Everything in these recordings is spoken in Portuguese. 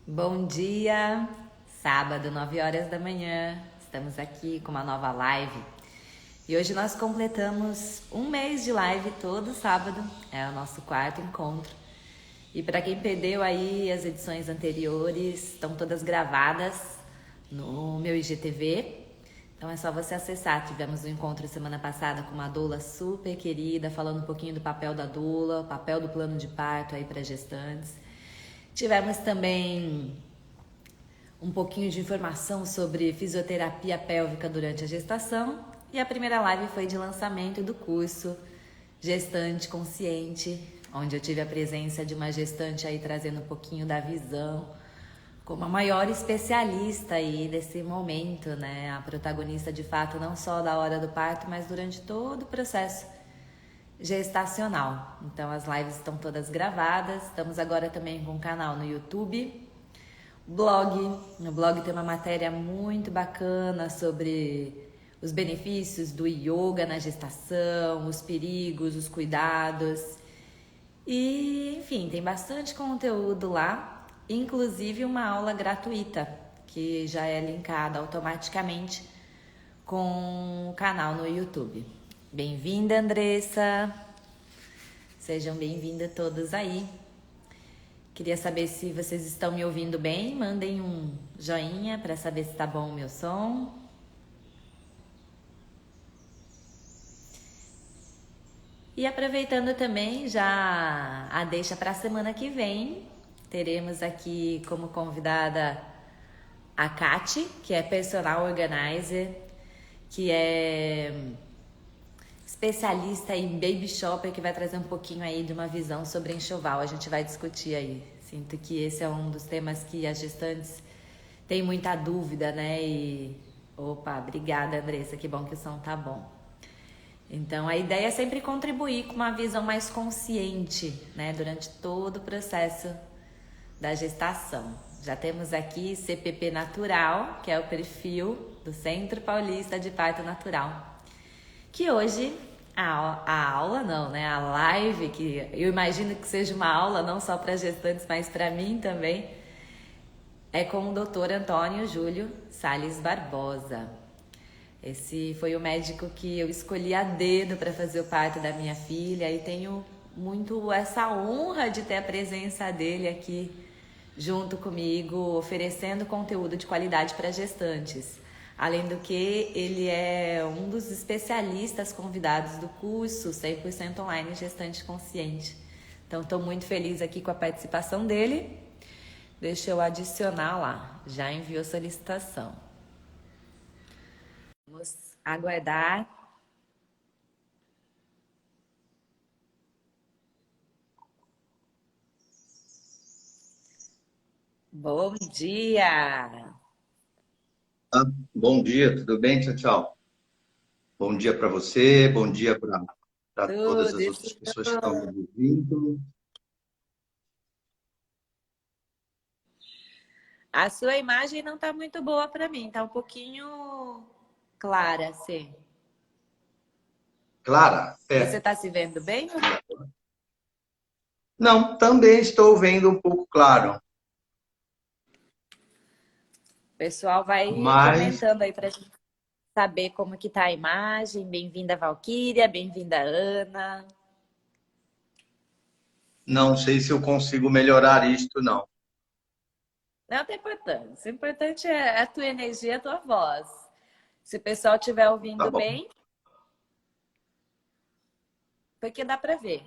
Bom dia, sábado, 9 horas da manhã. Estamos aqui com uma nova live. E hoje nós completamos um mês de live todo sábado. É o nosso quarto encontro. E para quem perdeu aí as edições anteriores, estão todas gravadas no meu IGTV. Então é só você acessar. Tivemos um encontro semana passada com uma doula super querida, falando um pouquinho do papel da doula, papel do plano de parto aí para gestantes. Tivemos também um pouquinho de informação sobre fisioterapia pélvica durante a gestação. E a primeira live foi de lançamento do curso Gestante Consciente, onde eu tive a presença de uma gestante aí trazendo um pouquinho da visão, como a maior especialista aí desse momento, né? A protagonista de fato não só da hora do parto, mas durante todo o processo gestacional. Então as lives estão todas gravadas. Estamos agora também com um canal no YouTube, blog. No blog tem uma matéria muito bacana sobre os benefícios do yoga na gestação, os perigos, os cuidados. E, enfim, tem bastante conteúdo lá, inclusive uma aula gratuita, que já é linkada automaticamente com o canal no YouTube. Bem-vinda, Andressa! Sejam bem-vindas todos aí. Queria saber se vocês estão me ouvindo bem. Mandem um joinha para saber se tá bom o meu som. E aproveitando também já a deixa para a semana que vem, teremos aqui como convidada a Kati, que é personal organizer, que é especialista em baby shopper, que vai trazer um pouquinho aí de uma visão sobre enxoval. A gente vai discutir aí. Sinto que esse é um dos temas que as gestantes têm muita dúvida, né? E opa, obrigada, Andressa, que bom que o som tá bom. Então a ideia é sempre contribuir com uma visão mais consciente, né, durante todo o processo da gestação. Já temos aqui CPP Natural, que é o perfil do Centro Paulista de Parto Natural, que hoje a aula não, né? A live, que eu imagino que seja uma aula não só para gestantes, mas para mim também, é com o Dr. Antônio Júlio Sales Barbosa. Esse foi o médico que eu escolhi a dedo para fazer o parto da minha filha e tenho muito essa honra de ter a presença dele aqui junto comigo, oferecendo conteúdo de qualidade para gestantes. Além do que, ele é um dos especialistas convidados do curso 100% online Gestante Consciente. Então, estou muito feliz aqui com a participação dele. Deixa eu adicionar lá. Já enviou solicitação. Vamos aguardar. Bom dia! Ah, bom dia, tudo bem? Tchau, tchau. Bom dia para você, bom dia para todas Tudo as isso. outras pessoas que estão me ouvindo. A sua imagem não está muito boa para mim, está um pouquinho clara, assim. Clara, Você está se vendo bem? Não, também estou vendo um pouco claro, O pessoal vai mas comentando aí para gente saber como que tá a imagem. Bem-vinda, Valquíria, bem-vinda, Ana. não sei se eu consigo melhorar isto, não. Não tem importância. O importante é a tua energia, a tua voz. Se o pessoal estiver Tá ouvindo bom. bem, porque dá para ver.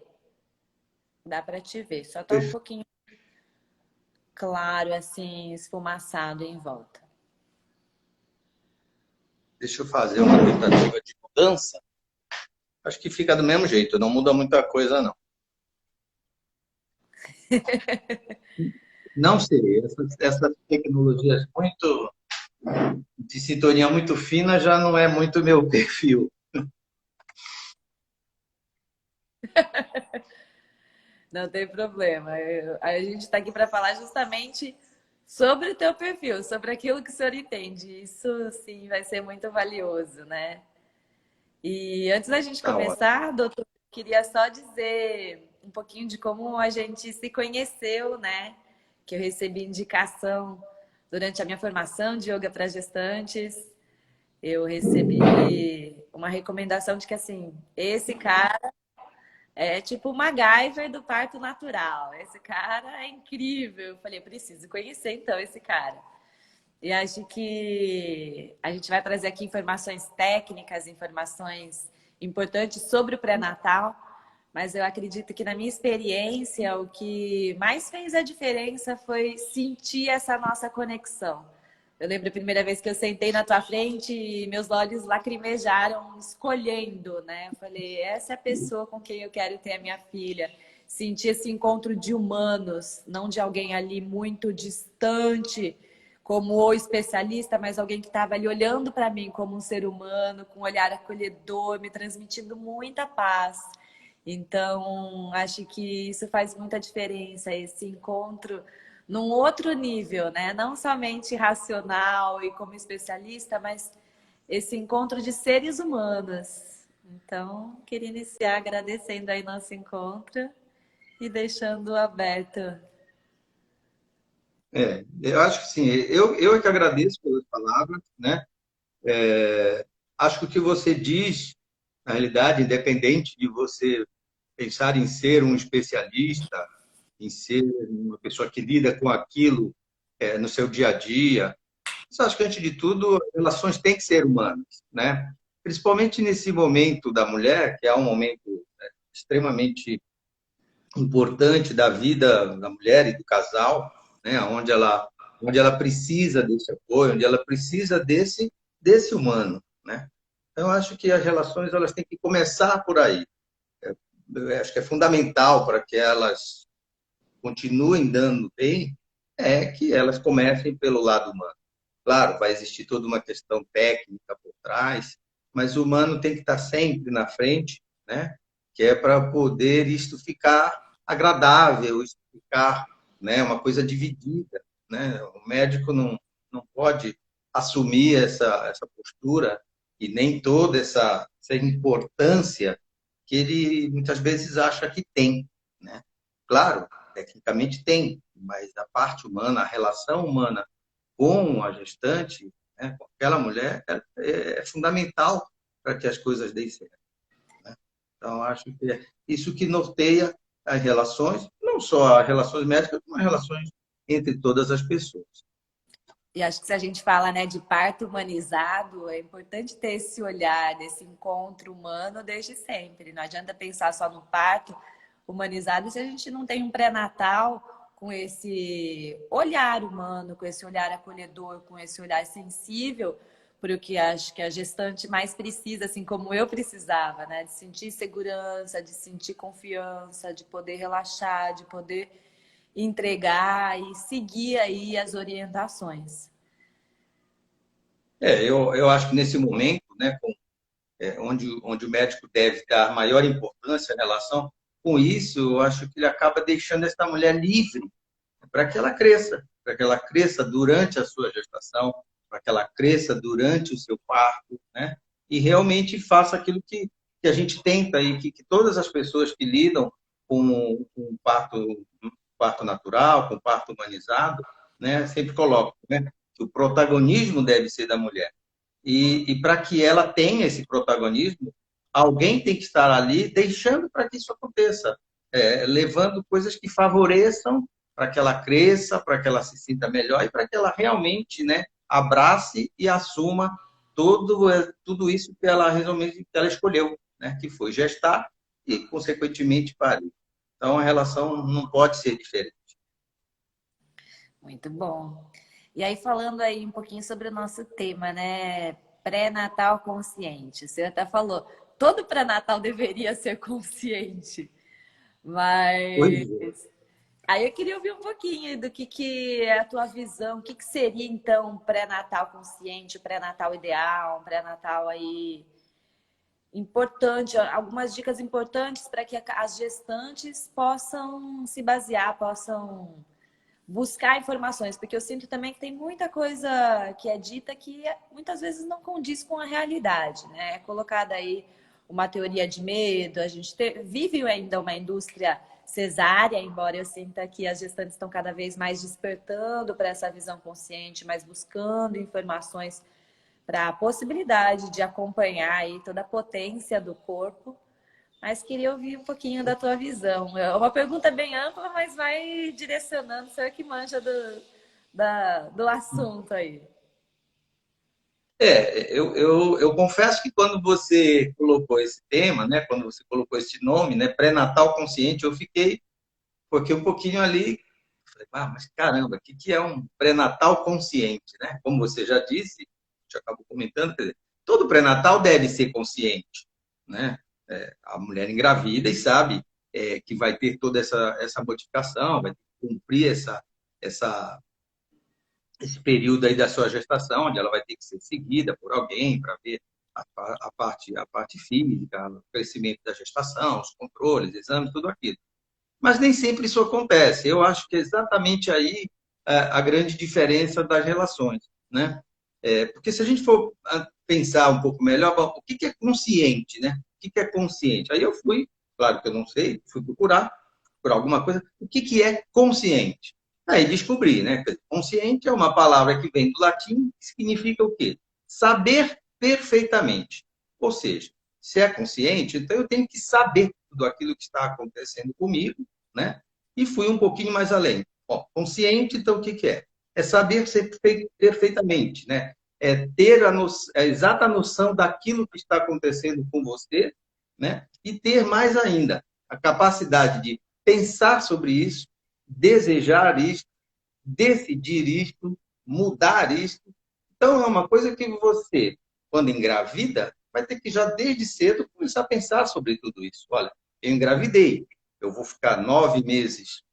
Dá para te ver. Só tá um Deixa, pouquinho claro, assim, esfumaçado em volta. deixa eu fazer uma tentativa de mudança. Acho que fica do mesmo jeito, não muda muita coisa, não. Não sei, essas tecnologias muito de sintonia muito fina já não é muito meu perfil. Não tem problema. A gente está aqui para falar justamente sobre o teu perfil, sobre aquilo que o senhor entende. Isso, sim, vai ser muito valioso, né? E antes da gente Tá ótimo. começar, doutor, queria só dizer um pouquinho de como a gente se conheceu, né? que eu recebi indicação durante a minha formação de yoga para gestantes. Eu recebi uma recomendação de que, assim, esse cara é tipo o MacGyver do parto natural. Esse cara é incrível. Eu falei, preciso conhecer então esse cara. E acho que a gente vai trazer aqui informações técnicas, informações importantes sobre o pré-natal, mas eu acredito que na minha experiência o que mais fez a diferença foi sentir essa nossa conexão. Eu lembro a primeira vez que eu sentei na tua frente e meus olhos lacrimejaram escolhendo, né? Eu falei, essa é a pessoa com quem eu quero ter a minha filha. Sentir esse encontro de humanos, não de alguém ali muito distante, como o especialista, mas alguém que estava ali olhando para mim como um ser humano, com um olhar acolhedor, me transmitindo muita paz. Então, acho que isso faz muita diferença, esse encontro num outro nível, né? Não somente racional e como especialista, mas esse encontro de seres humanos. Então, queria iniciar agradecendo aí nosso encontro e deixando aberto. Eu acho que sim. Eu é que agradeço pelas palavras, né? Acho que o que você diz, na realidade, independente de você pensar em ser um especialista, em ser uma pessoa que lida com aquilo no seu dia a dia, eu acho que, antes de tudo, as relações têm que ser humanas, né? Principalmente nesse momento da mulher, que é um momento extremamente importante da vida da mulher e do casal, né? Onde ela precisa desse apoio, onde ela precisa desse humano, né? Então, eu acho que as relações elas têm que começar por aí. Eu acho que é fundamental para que elas continuem dando bem, é que elas comecem pelo lado humano. Claro, vai existir toda uma questão técnica por trás, mas o humano tem que estar sempre na frente, né? Que é para poder isto ficar agradável, isto ficar, né, uma coisa dividida, né? O médico não pode assumir essa postura e nem toda essa importância que ele muitas vezes acha que tem, né? Claro, tecnicamente tem, mas a parte humana, a relação humana com a gestante, né, com aquela mulher, é fundamental para que as coisas deem certo, né? Então, acho que é isso que norteia as relações, não só as relações médicas, como as relações entre todas as pessoas. E acho que se a gente fala, né, de parto humanizado, é importante ter esse olhar, esse encontro humano desde sempre. Não adianta pensar só no parto humanizado se a gente não tem um pré-natal com esse olhar humano, com esse olhar acolhedor, com esse olhar sensível para o que acho que a gestante mais precisa, assim como eu precisava, né? De sentir segurança, de sentir confiança, de poder relaxar, de poder entregar e seguir aí as orientações. Eu acho que nesse momento, né, onde o médico deve dar maior importância em relação com isso, eu acho que ele acaba deixando essa mulher livre para que ela cresça durante a sua gestação, para que ela cresça durante o seu parto, né? E realmente faça aquilo que a gente tenta e que todas as pessoas que lidam com parto natural, com parto humanizado, né, sempre colocam, né, que o protagonismo deve ser da mulher. E para que ela tenha esse protagonismo, alguém tem que estar ali deixando para que isso aconteça, levando coisas que favoreçam para que ela cresça, para que ela se sinta melhor e para que ela realmente, né, abrace e assuma tudo isso que ela realmente que ela escolheu, né, que foi gestar e, consequentemente, parir. Então, a relação não pode ser diferente. Muito bom. E aí, falando aí um pouquinho sobre o nosso tema, né? Pré-natal consciente. Você até falou, todo pré-natal deveria ser consciente. Pois Mas é. aí eu queria ouvir um pouquinho do que é a tua visão, o que seria então um pré-natal consciente, um pré-natal ideal, um pré-natal aí importante, algumas dicas importantes para que as gestantes possam se basear, possam buscar informações, porque eu sinto também que tem muita coisa que é dita que muitas vezes não condiz com a realidade, né? É colocada aí uma teoria de medo, a gente vive ainda uma indústria cesárea, embora eu sinta que as gestantes estão cada vez mais despertando para essa visão consciente, mas buscando informações para a possibilidade de acompanhar aí toda a potência do corpo. Mas queria ouvir um pouquinho da tua visão. É uma pergunta bem ampla, mas vai direcionando, você que manja do assunto aí. Eu confesso que quando você colocou esse tema, né, quando você colocou esse nome, né, pré-natal consciente, eu fiquei um pouquinho ali, falei, mas caramba, o que é um pré-natal consciente, né? Como você já disse, a gente acabou comentando, quer dizer, todo pré-natal deve ser consciente, né? A mulher engravida e sabe que vai ter toda essa modificação, vai ter que cumprir esse período aí da sua gestação, onde ela vai ter que ser seguida por alguém para ver a parte física, o crescimento da gestação, os controles, exames, tudo aquilo. Mas nem sempre isso acontece. Eu acho que é exatamente aí a grande diferença das relações, né? Porque se a gente for pensar um pouco melhor, bom, o que é consciente, né? O que é consciente? Aí eu fui, claro que eu não sei, fui procurar por alguma coisa, o que é consciente? Aí descobri, né? Consciente é uma palavra que vem do latim, que significa o quê? Saber perfeitamente. Ou seja, se é consciente, então eu tenho que saber tudo aquilo que está acontecendo comigo, né? E fui um pouquinho mais além. Bom, consciente, então, o que é? É saber ser perfeitamente, né? É ter a exata noção daquilo que está acontecendo com você, né? E ter mais ainda a capacidade de pensar sobre isso, desejar isso, decidir isso, mudar isso. Então, é uma coisa que você, quando engravida, vai ter que já desde cedo começar a pensar sobre tudo isso. Olha, eu engravidei, eu vou ficar 9 meses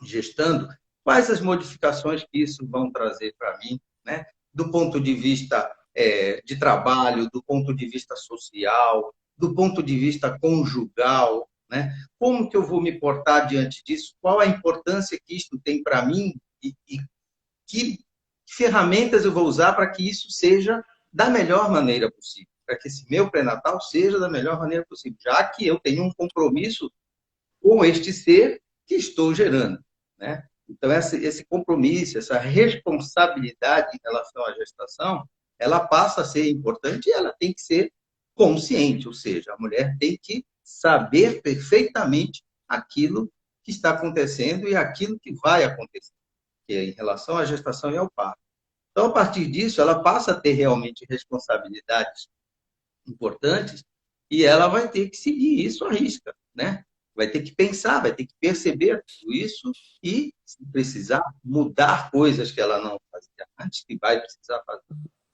gestando, quais as modificações que isso vão trazer para mim, né? Do ponto de vista de trabalho, do ponto de vista social, do ponto de vista conjugal, né? Como que eu vou me portar diante disso? Qual a importância que isso tem para mim e que ferramentas eu vou usar para que isso seja da melhor maneira possível, para que esse meu pré-natal seja da melhor maneira possível, já que eu tenho um compromisso com este ser que estou gerando, né? Então, esse compromisso, essa responsabilidade em relação à gestação, ela passa a ser importante e ela tem que ser consciente, ou seja, a mulher tem que saber perfeitamente aquilo que está acontecendo e aquilo que vai acontecer, que é em relação à gestação e ao parto. Então, a partir disso, ela passa a ter realmente responsabilidades importantes e ela vai ter que seguir isso à risca, né? Vai ter que pensar, vai ter que perceber tudo isso e, se precisar, mudar coisas que ela não fazia antes, que vai precisar fazer.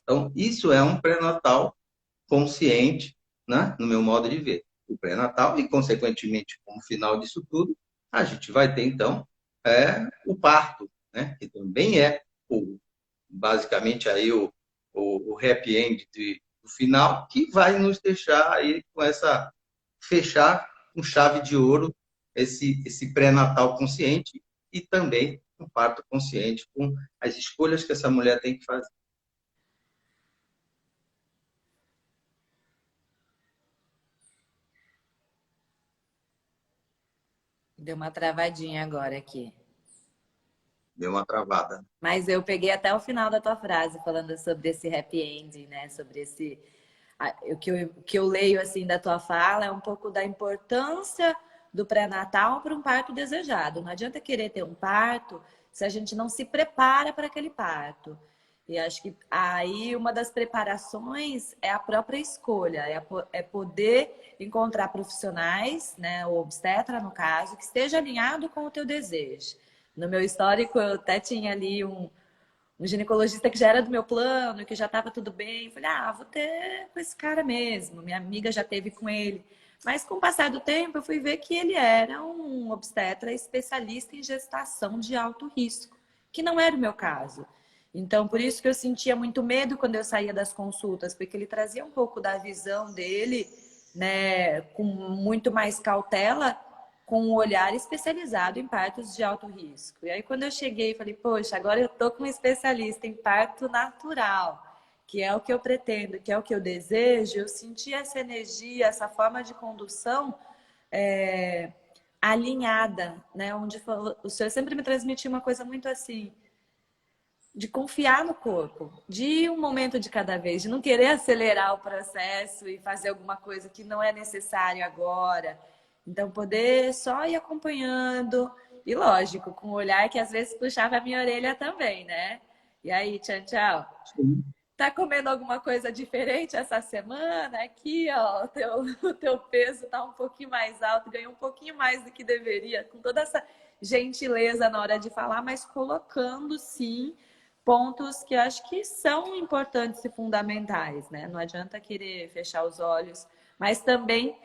Então, isso é um pré-natal consciente, né? No meu modo de ver. O pré-natal e, consequentemente, como final disso tudo, a gente vai ter, então, o parto, né? Que também é basicamente aí o happy end do final, que vai nos deixar aí com fechar com chave de ouro esse pré-natal consciente e também um parto consciente com as escolhas que essa mulher tem que fazer. Deu uma travadinha agora aqui. Deu uma travada. Mas eu peguei até o final da tua frase, falando sobre esse happy ending, né? Sobre esse. O que eu leio assim da tua fala é um pouco da importância do pré-natal para um parto desejado. Não adianta querer ter um parto se a gente não se prepara para aquele parto. E acho que aí uma das preparações é a própria escolha, é poder encontrar profissionais, né, o obstetra no caso, que esteja alinhado com o teu desejo. No meu histórico, eu até tinha ali um ginecologista que já era do meu plano, que já estava tudo bem. Falei, vou ter com esse cara mesmo. Minha amiga já teve com ele. Mas com o passar do tempo, eu fui ver que ele era um obstetra especialista em gestação de alto risco, que não era o meu caso. Então, por isso que eu sentia muito medo quando eu saía das consultas, porque ele trazia um pouco da visão dele, né, com muito mais cautela, com um olhar especializado em partos de alto risco. E aí, quando eu cheguei, falei, poxa, agora eu tô com um especialista em parto natural, que é o que eu pretendo, que é o que eu desejo. Eu senti essa energia, essa forma de condução, é, alinhada, né? Onde o senhor sempre me transmitiu uma coisa muito assim, de confiar no corpo, de ir um momento de cada vez, de não querer acelerar o processo e fazer alguma coisa que não é necessário agora. Então, poder só ir acompanhando, e lógico, com o olhar que às vezes puxava a minha orelha também, né? E aí, tchau, tchau. Tá comendo alguma coisa diferente essa semana? Aqui, ó, o teu peso tá um pouquinho mais alto, ganhou um pouquinho mais do que deveria, com toda essa gentileza na hora de falar, mas colocando, sim, pontos que eu acho que são importantes e fundamentais, né? Não adianta querer fechar os olhos, mas também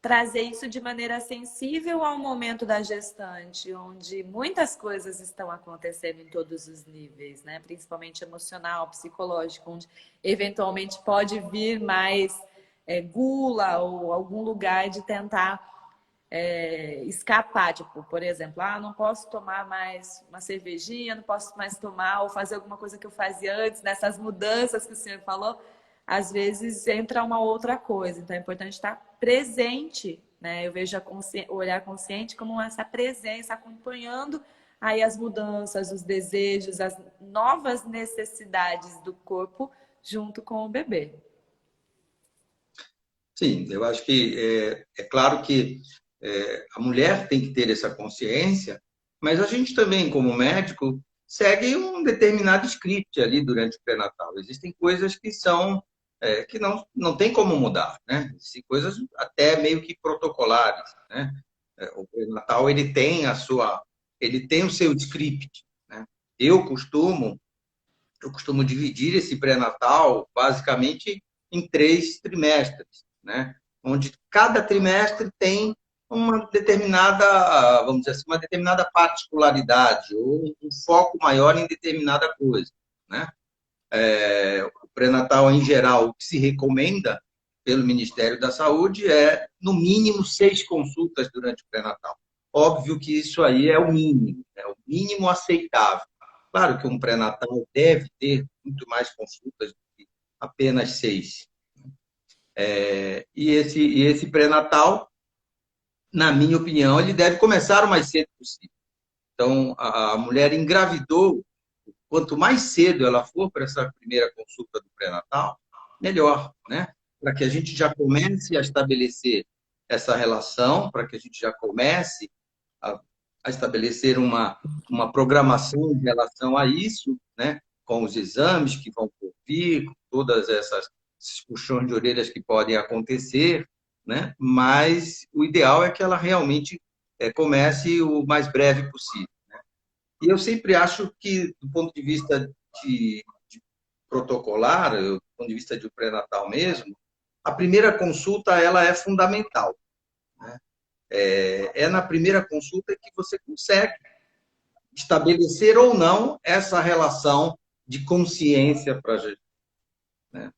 trazer isso de maneira sensível ao momento da gestante, onde muitas coisas estão acontecendo em todos os níveis, né? Principalmente emocional, psicológico, onde eventualmente pode vir mais gula ou algum lugar de tentar escapar, tipo, por exemplo, não posso tomar mais uma cervejinha, não posso mais tomar ou fazer alguma coisa que eu fazia antes, nessas mudanças que o senhor falou, às vezes entra uma outra coisa, então é importante estar presente, né? Eu vejo o olhar consciente como essa presença, acompanhando aí as mudanças, os desejos, as novas necessidades do corpo junto com o bebê. Sim, eu acho que é claro que a mulher tem que ter essa consciência, mas a gente também, como médico, segue um determinado script ali durante o pré-natal. Existem coisas que são que não tem como mudar, né? Existem coisas até meio que protocolares, né? O pré-natal ele tem o seu script, né? Eu costumo dividir esse pré-natal basicamente em 3 trimestres, né? Onde cada trimestre tem uma determinada, vamos dizer assim, uma determinada particularidade ou um foco maior em determinada coisa, né? O pré-natal, em geral, o que se recomenda pelo Ministério da Saúde é, no mínimo, 6 consultas durante o pré-natal. Óbvio que isso aí é o mínimo aceitável. Claro que um pré-natal deve ter muito mais consultas do que apenas 6. E esse pré-natal, na minha opinião, ele deve começar o mais cedo possível. Então, a mulher engravidou, quanto mais cedo ela for para essa primeira consulta do pré-natal, melhor, né? Para que a gente já comece a estabelecer essa relação, para que a gente já comece a estabelecer uma programação em relação a isso, né? Com os exames que vão por vir, com todas esses puxões de orelhas que podem acontecer, né? Mas o ideal é que ela realmente comece o mais breve possível. E eu sempre acho que, do ponto de vista de protocolar, do ponto de vista de pré-natal mesmo, a primeira consulta ela é fundamental, né? É na primeira consulta que você consegue estabelecer ou não essa relação de consciência para a gente, né?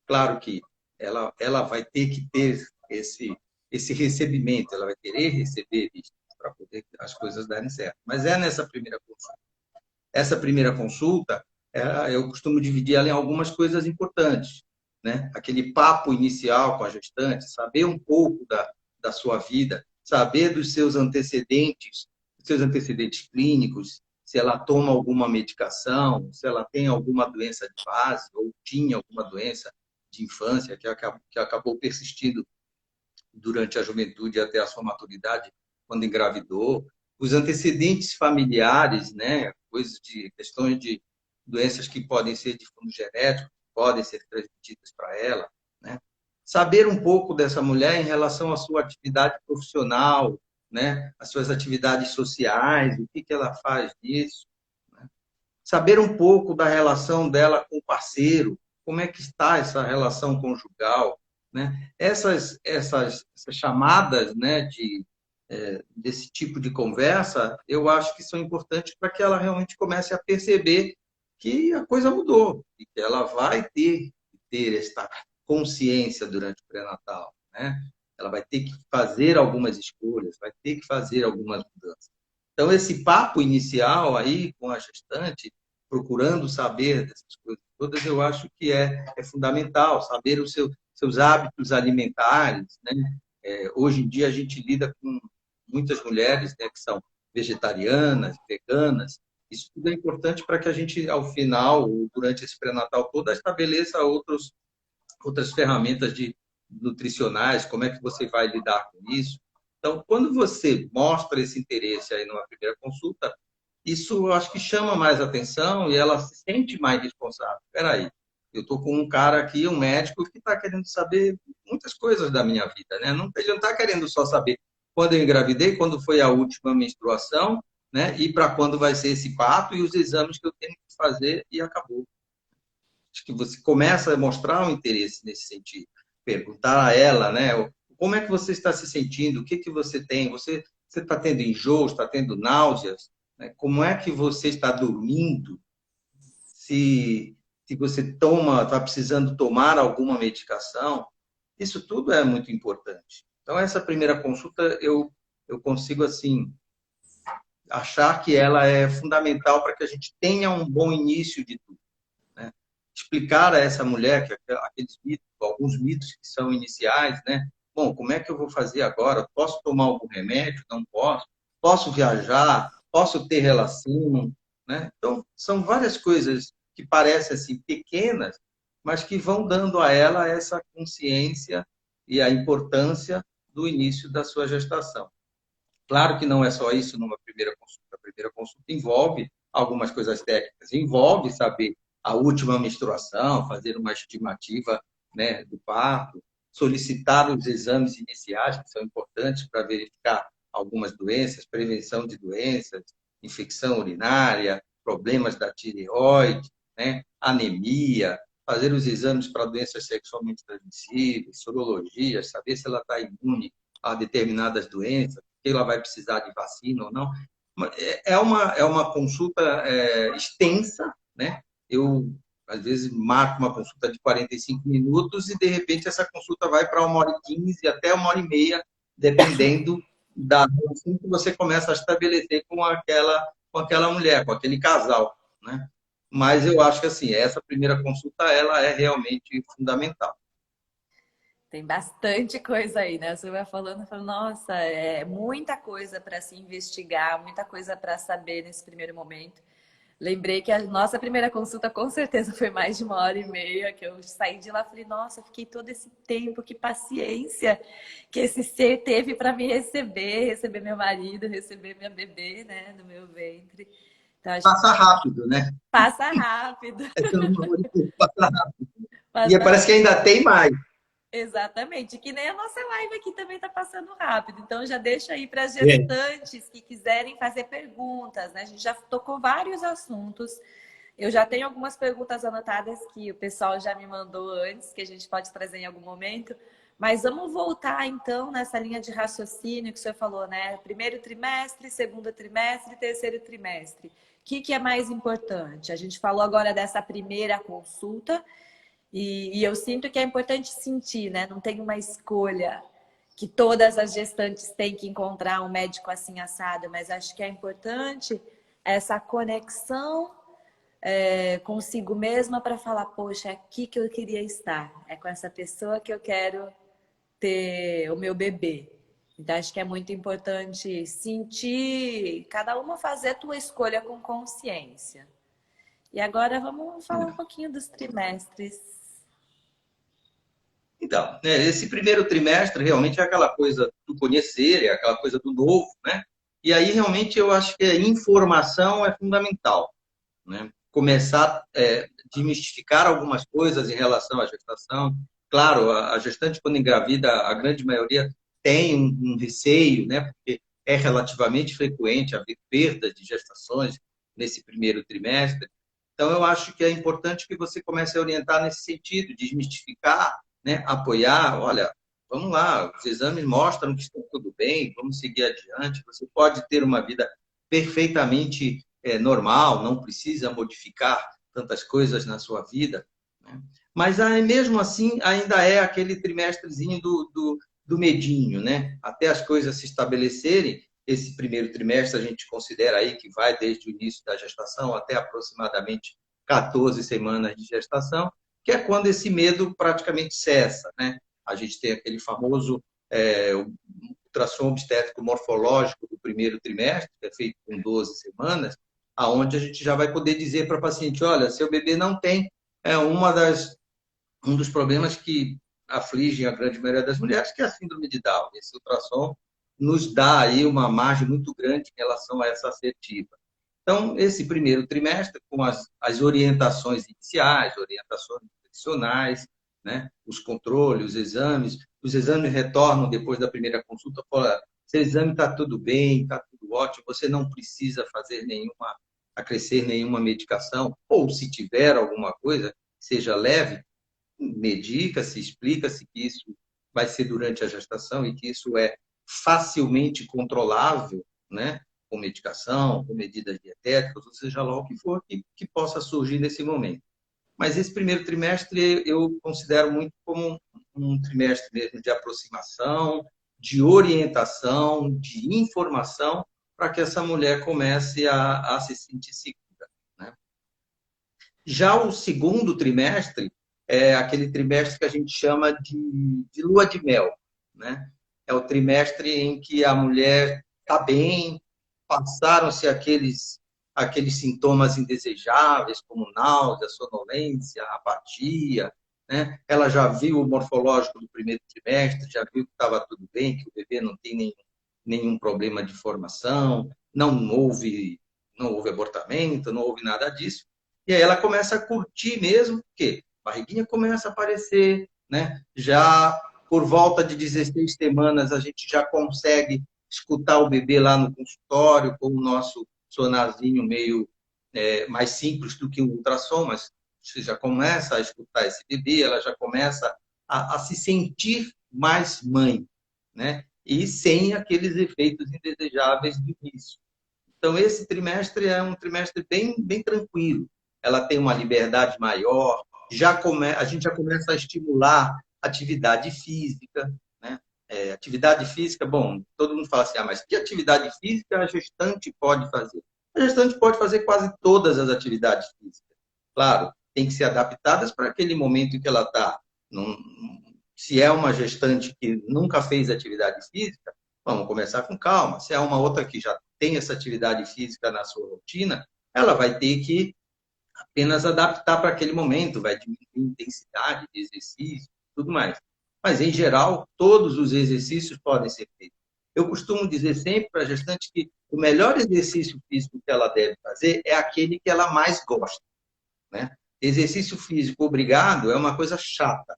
Claro que ela vai ter que ter esse recebimento, ela vai querer receber isso para poder as coisas darem certo. Mas é nessa primeira consulta. Essa primeira consulta, eu costumo dividir ela em algumas coisas importantes, né? Aquele papo inicial com a gestante, saber um pouco da sua vida, saber dos seus antecedentes clínicos, se ela toma alguma medicação, se ela tem alguma doença de base ou tinha alguma doença de infância que acabou persistindo durante a juventude até a sua maturidade, quando engravidou, os antecedentes familiares, né, questões de doenças que podem ser de fundo genético, que podem ser transmitidas para ela, né? Saber um pouco dessa mulher em relação à sua atividade profissional, né, as suas atividades sociais, o que ela faz disso, né? Saber um pouco da relação dela com o parceiro, como é que está essa relação conjugal, né? Essas chamadas, né, desse tipo de conversa, eu acho que são importantes para que ela realmente comece a perceber que a coisa mudou e que ela vai ter esta consciência durante o pré-natal, né? Ela vai ter que fazer algumas escolhas, vai ter que fazer algumas mudanças. Então, esse papo inicial aí com a gestante, procurando saber dessas coisas todas, eu acho que é fundamental, saber seus hábitos alimentares, né? Hoje em dia, a gente lida com muitas mulheres, né, que são vegetarianas, veganas. Isso tudo é importante para que a gente, ao final, ou durante esse pré-natal todo, estabeleça outras ferramentas nutricionais, como é que você vai lidar com isso. Então, quando você mostra esse interesse aí numa primeira consulta, isso eu acho que chama mais atenção e ela se sente mais responsável. Espera aí, eu estou com um cara aqui, um médico, que está querendo saber muitas coisas da minha vida, né? Ele não está querendo só saber quando eu engravidei, quando foi a última menstruação, né? E para quando vai ser esse parto e os exames que eu tenho que fazer e acabou. Acho que você começa a mostrar um interesse nesse sentido. Perguntar a ela, né? Como é que você está se sentindo? O que que você tem? Você está tendo enjoo? Está tendo náuseas? Né? Como é que você está dormindo? Se você está precisando tomar alguma medicação? Isso tudo é muito importante. Então, essa primeira consulta, eu consigo, assim, achar que ela é fundamental para que a gente tenha um bom início de tudo, né? Explicar a essa mulher que aqueles mitos, alguns mitos que são iniciais, né? Bom, como é que eu vou fazer agora? Posso tomar algum remédio? Não posso. Posso viajar? Posso ter relação? Né? Então, são várias coisas que parecem assim pequenas, mas que vão dando a ela essa consciência e a importância do início da sua gestação. Claro que não é só isso numa primeira consulta. A primeira consulta envolve algumas coisas técnicas, envolve saber a última menstruação, fazer uma estimativa, né, do parto, solicitar os exames iniciais, que são importantes para verificar algumas doenças, prevenção de doenças, infecção urinária, problemas da tireoide, né, anemia, fazer os exames para doenças sexualmente transmissíveis, sorologia, saber se ela está imune a determinadas doenças, que ela vai precisar de vacina ou não. É uma consulta extensa, né? Eu, às vezes, marco uma consulta de 45 minutos e, de repente, essa consulta vai para 1h15 até 1h30, dependendo da relação que você começa a estabelecer com aquela mulher, com aquele casal, né? Mas eu acho que, assim, essa primeira consulta, ela é realmente fundamental. Tem bastante coisa aí, né? Você vai falando, fala, nossa, é muita coisa para se investigar, muita coisa para saber nesse primeiro momento. Lembrei que a nossa primeira consulta com certeza foi mais de 1h30, que eu saí de lá e falei, nossa, fiquei todo esse tempo, que paciência que esse ser teve para me receber meu marido, receber minha bebê, né, no meu ventre. Então, acho que Passa rápido, né? passa rápido, Passa rápido. E passa parece que ainda tem mais. exatamente, que nem a nossa live aqui também está passando rápido. Então já deixa aí para as É. gestantes que quiserem fazer perguntas, né? A gente já tocou vários assuntos. Eu já tenho algumas perguntas anotadas que o pessoal já me mandou antes, que a gente pode trazer em algum momento. Mas vamos voltar então nessa linha de raciocínio que o senhor falou, né? Primeiro trimestre, segundo trimestre, terceiro trimestre. O que é mais importante? A gente falou agora dessa primeira consulta. E eu sinto que é importante sentir, né? Não tem uma escolha que todas as gestantes têm que encontrar um médico assim assado, mas acho que é importante essa conexão consigo mesma para falar, poxa, é aqui que eu queria estar, é com essa pessoa que eu quero ter o meu bebê. Então acho que é muito importante sentir, cada uma fazer a tua escolha com consciência. E agora vamos falar um pouquinho dos trimestres. Então, né, esse primeiro trimestre realmente é aquela coisa do conhecer, é aquela coisa do novo, né? E aí realmente eu acho que a informação é fundamental, né? Começar a desmistificar algumas coisas em relação à gestação. Claro, a gestante quando engravida, a grande maioria tem um receio, né? Porque é relativamente frequente haver perda de gestações nesse primeiro trimestre. Então, eu acho que é importante que você comece a orientar nesse sentido, desmistificar, né? Apoiar, olha, vamos lá, os exames mostram que está tudo bem, vamos seguir adiante. Você pode ter uma vida perfeitamente normal, não precisa modificar tantas coisas na sua vida, né? Mas aí, mesmo assim, ainda é aquele trimestrezinho do medinho, né? Até as coisas se estabelecerem. Esse primeiro trimestre a gente considera aí que vai desde o início da gestação até aproximadamente 14 semanas de gestação, que é quando esse medo praticamente cessa, né? A gente tem aquele famoso ultrassom obstétrico morfológico do primeiro trimestre, que é feito com 12 semanas, aonde a gente já vai poder dizer para a paciente, olha, seu bebê não tem um dos problemas que afligem a grande maioria das mulheres, que é a síndrome de Down. Esse ultrassom nos dá aí uma margem muito grande em relação a essa assertiva. Então, esse primeiro trimestre, com as orientações iniciais, orientações nutricionais, né, os controles, os exames retornam depois da primeira consulta, falam, seu exame está tudo bem, está tudo ótimo, você não precisa acrescer nenhuma medicação, ou se tiver alguma coisa, seja leve, medica-se, explica-se que isso vai ser durante a gestação e que isso é facilmente controlável, né? Com medicação, com medidas dietéticas, ou seja lá o que for que possa surgir nesse momento. Mas esse primeiro trimestre eu considero muito como um trimestre mesmo de aproximação, de orientação, de informação, para que essa mulher comece a se sentir segura, né? Já o segundo trimestre é aquele trimestre que a gente chama de lua de mel, né? É o trimestre em que a mulher está bem, passaram-se aqueles sintomas indesejáveis, como náusea, sonolência, apatia, né? Ela já viu o morfológico do primeiro trimestre, já viu que estava tudo bem, que o bebê não tem nenhum problema de formação, não houve abortamento, não houve nada disso. E aí ela começa a curtir mesmo, porque a barriguinha começa a aparecer, né? Já por volta de 16 semanas, a gente já consegue escutar o bebê lá no consultório, com o nosso sonarzinho meio mais simples do que um ultrassom, mas você já começa a escutar esse bebê, ela já começa a se sentir mais mãe, né? E sem aqueles efeitos indesejáveis do início. Então, esse trimestre é um trimestre bem, bem tranquilo. Ela tem uma liberdade maior, a gente já começa a estimular atividade física, né? Atividade física, bom, todo mundo fala assim, mas que atividade física a gestante pode fazer? A gestante pode fazer quase todas as atividades físicas. Claro, tem que ser adaptadas para aquele momento em que ela está. Se é uma gestante que nunca fez atividade física, vamos começar com calma. Se é uma outra que já tem essa atividade física na sua rotina, ela vai ter que apenas adaptar para aquele momento, vai diminuir a intensidade de exercício, tudo mais. Mas, em geral, todos os exercícios podem ser feitos. Eu costumo dizer sempre para a gestante que o melhor exercício físico que ela deve fazer é aquele que ela mais gosta, né? Exercício físico obrigado é uma coisa chata.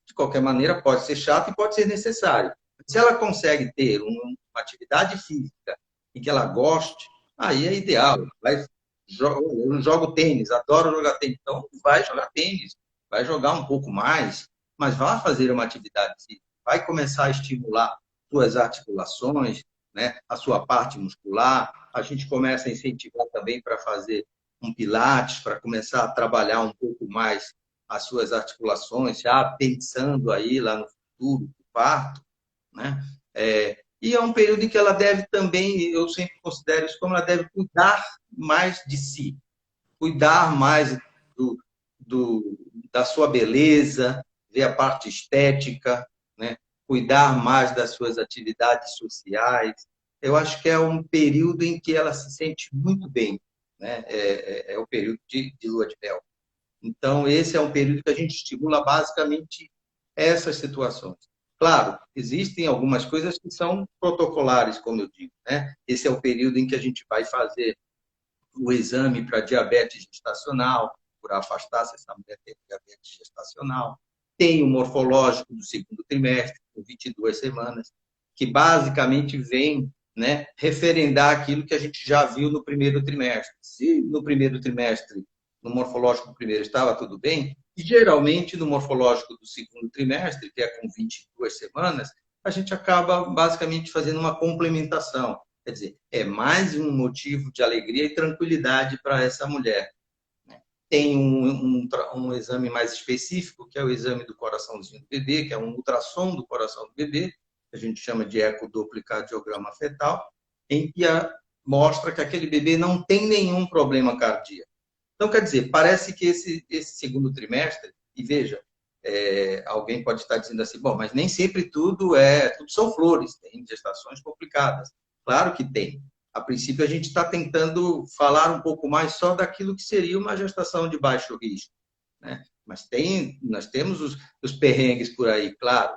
De qualquer maneira, pode ser chato e pode ser necessário. Se ela consegue ter uma atividade física e que ela goste, aí é ideal. Eu jogo tênis, adoro jogar tênis. Então, vai jogar tênis, vai jogar um pouco mais, mas vai fazer uma atividade física. Vai começar a estimular suas articulações, né? A sua parte muscular. A gente começa a incentivar também para fazer um pilates, para começar a trabalhar um pouco mais as suas articulações, já pensando aí lá no futuro, no parto, né? E é um período em que ela deve também, eu sempre considero isso como ela deve cuidar mais de si, cuidar mais da sua beleza, ver a parte estética, né? Cuidar mais das suas atividades sociais. Eu acho que é um período em que ela se sente muito bem, né? É o período de lua de mel. Então, esse é um período que a gente estimula basicamente essas situações. Claro, existem algumas coisas que são protocolares, como eu digo, né? Esse é o período em que a gente vai fazer o exame para diabetes gestacional, por afastar se essa mulher tem diabetes gestacional. Tem o morfológico do segundo trimestre, com 22 semanas, que basicamente vem, né, referendar aquilo que a gente já viu no primeiro trimestre. Se no primeiro trimestre, no morfológico do primeiro, estava tudo bem, geralmente no morfológico do segundo trimestre, que é com 22 semanas, a gente acaba basicamente fazendo uma complementação. Quer dizer, é mais um motivo de alegria e tranquilidade para essa mulher. Tem um exame mais específico, que é o exame do coraçãozinho do bebê, que é um ultrassom do coração do bebê, que a gente chama de ecodopplercardiograma fetal, em que mostra que aquele bebê não tem nenhum problema cardíaco. Então, quer dizer, parece que esse segundo trimestre, e veja, alguém pode estar dizendo assim, bom, mas nem sempre tudo são flores, tem gestações complicadas. Claro que tem. A princípio, a gente está tentando falar um pouco mais só daquilo que seria uma gestação de baixo risco, né? Mas nós temos os perrengues por aí, claro.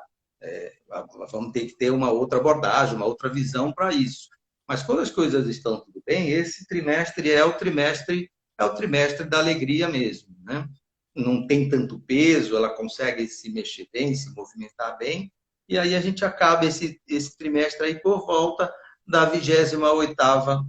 Vamos ter que ter uma outra abordagem, uma outra visão para isso. Mas quando as coisas estão tudo bem, esse trimestre é o trimestre da alegria mesmo, né? Não tem tanto peso, ela consegue se mexer bem, se movimentar bem, e aí a gente acaba esse trimestre aí por volta da 28ª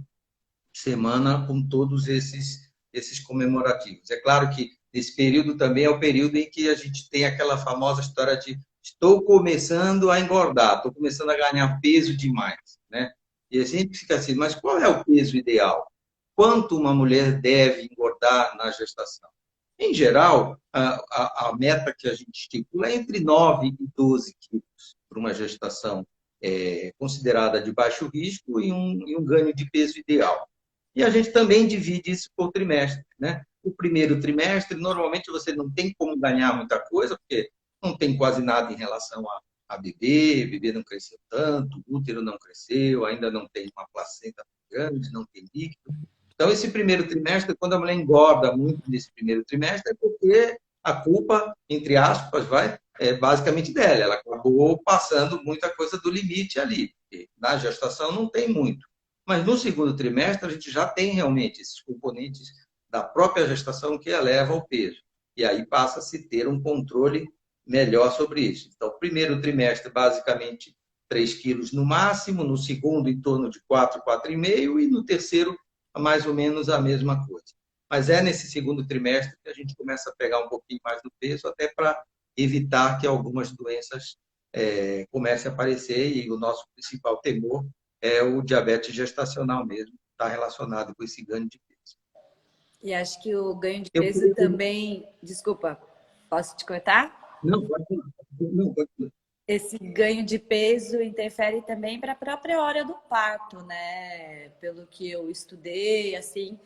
semana com todos esses comemorativos. É claro que esse período também é o período em que a gente tem aquela famosa história de estou começando a engordar, estou começando a ganhar peso demais, né? E a gente fica assim, mas qual é o peso ideal? Quanto uma mulher deve engordar na gestação? Em geral, a meta que a gente estipula é entre 9 e 12 quilos para uma gestação considerada de baixo risco e um ganho de peso ideal. E a gente também divide isso por trimestre, né? O primeiro trimestre, normalmente você não tem como ganhar muita coisa, porque não tem quase nada em relação a bebê não cresceu tanto, o útero não cresceu, ainda não tem uma placenta grande, não tem líquido. Então, esse primeiro trimestre, quando a mulher engorda muito nesse primeiro trimestre, é porque a culpa, entre aspas, é basicamente dela. Ela acabou passando muita coisa do limite ali. Porque na gestação não tem muito. Mas no segundo trimestre, a gente já tem realmente esses componentes da própria gestação que eleva o peso. E aí passa a se ter um controle melhor sobre isso. Então, primeiro trimestre, basicamente, 3 quilos no máximo. No segundo, em torno de 4, 4,5. E no terceiro, mais ou menos a mesma coisa. Mas é nesse segundo trimestre que a gente começa a pegar um pouquinho mais do peso, até para evitar que algumas doenças comecem a aparecer, e o nosso principal temor é o diabetes gestacional mesmo, está relacionado com esse ganho de peso. E acho que o ganho de peso também... Desculpa, posso te cortar? Não, pode não. Não, pode não. Esse ganho de peso interfere também para a própria hora do parto, né? Pelo que eu estudei, assim.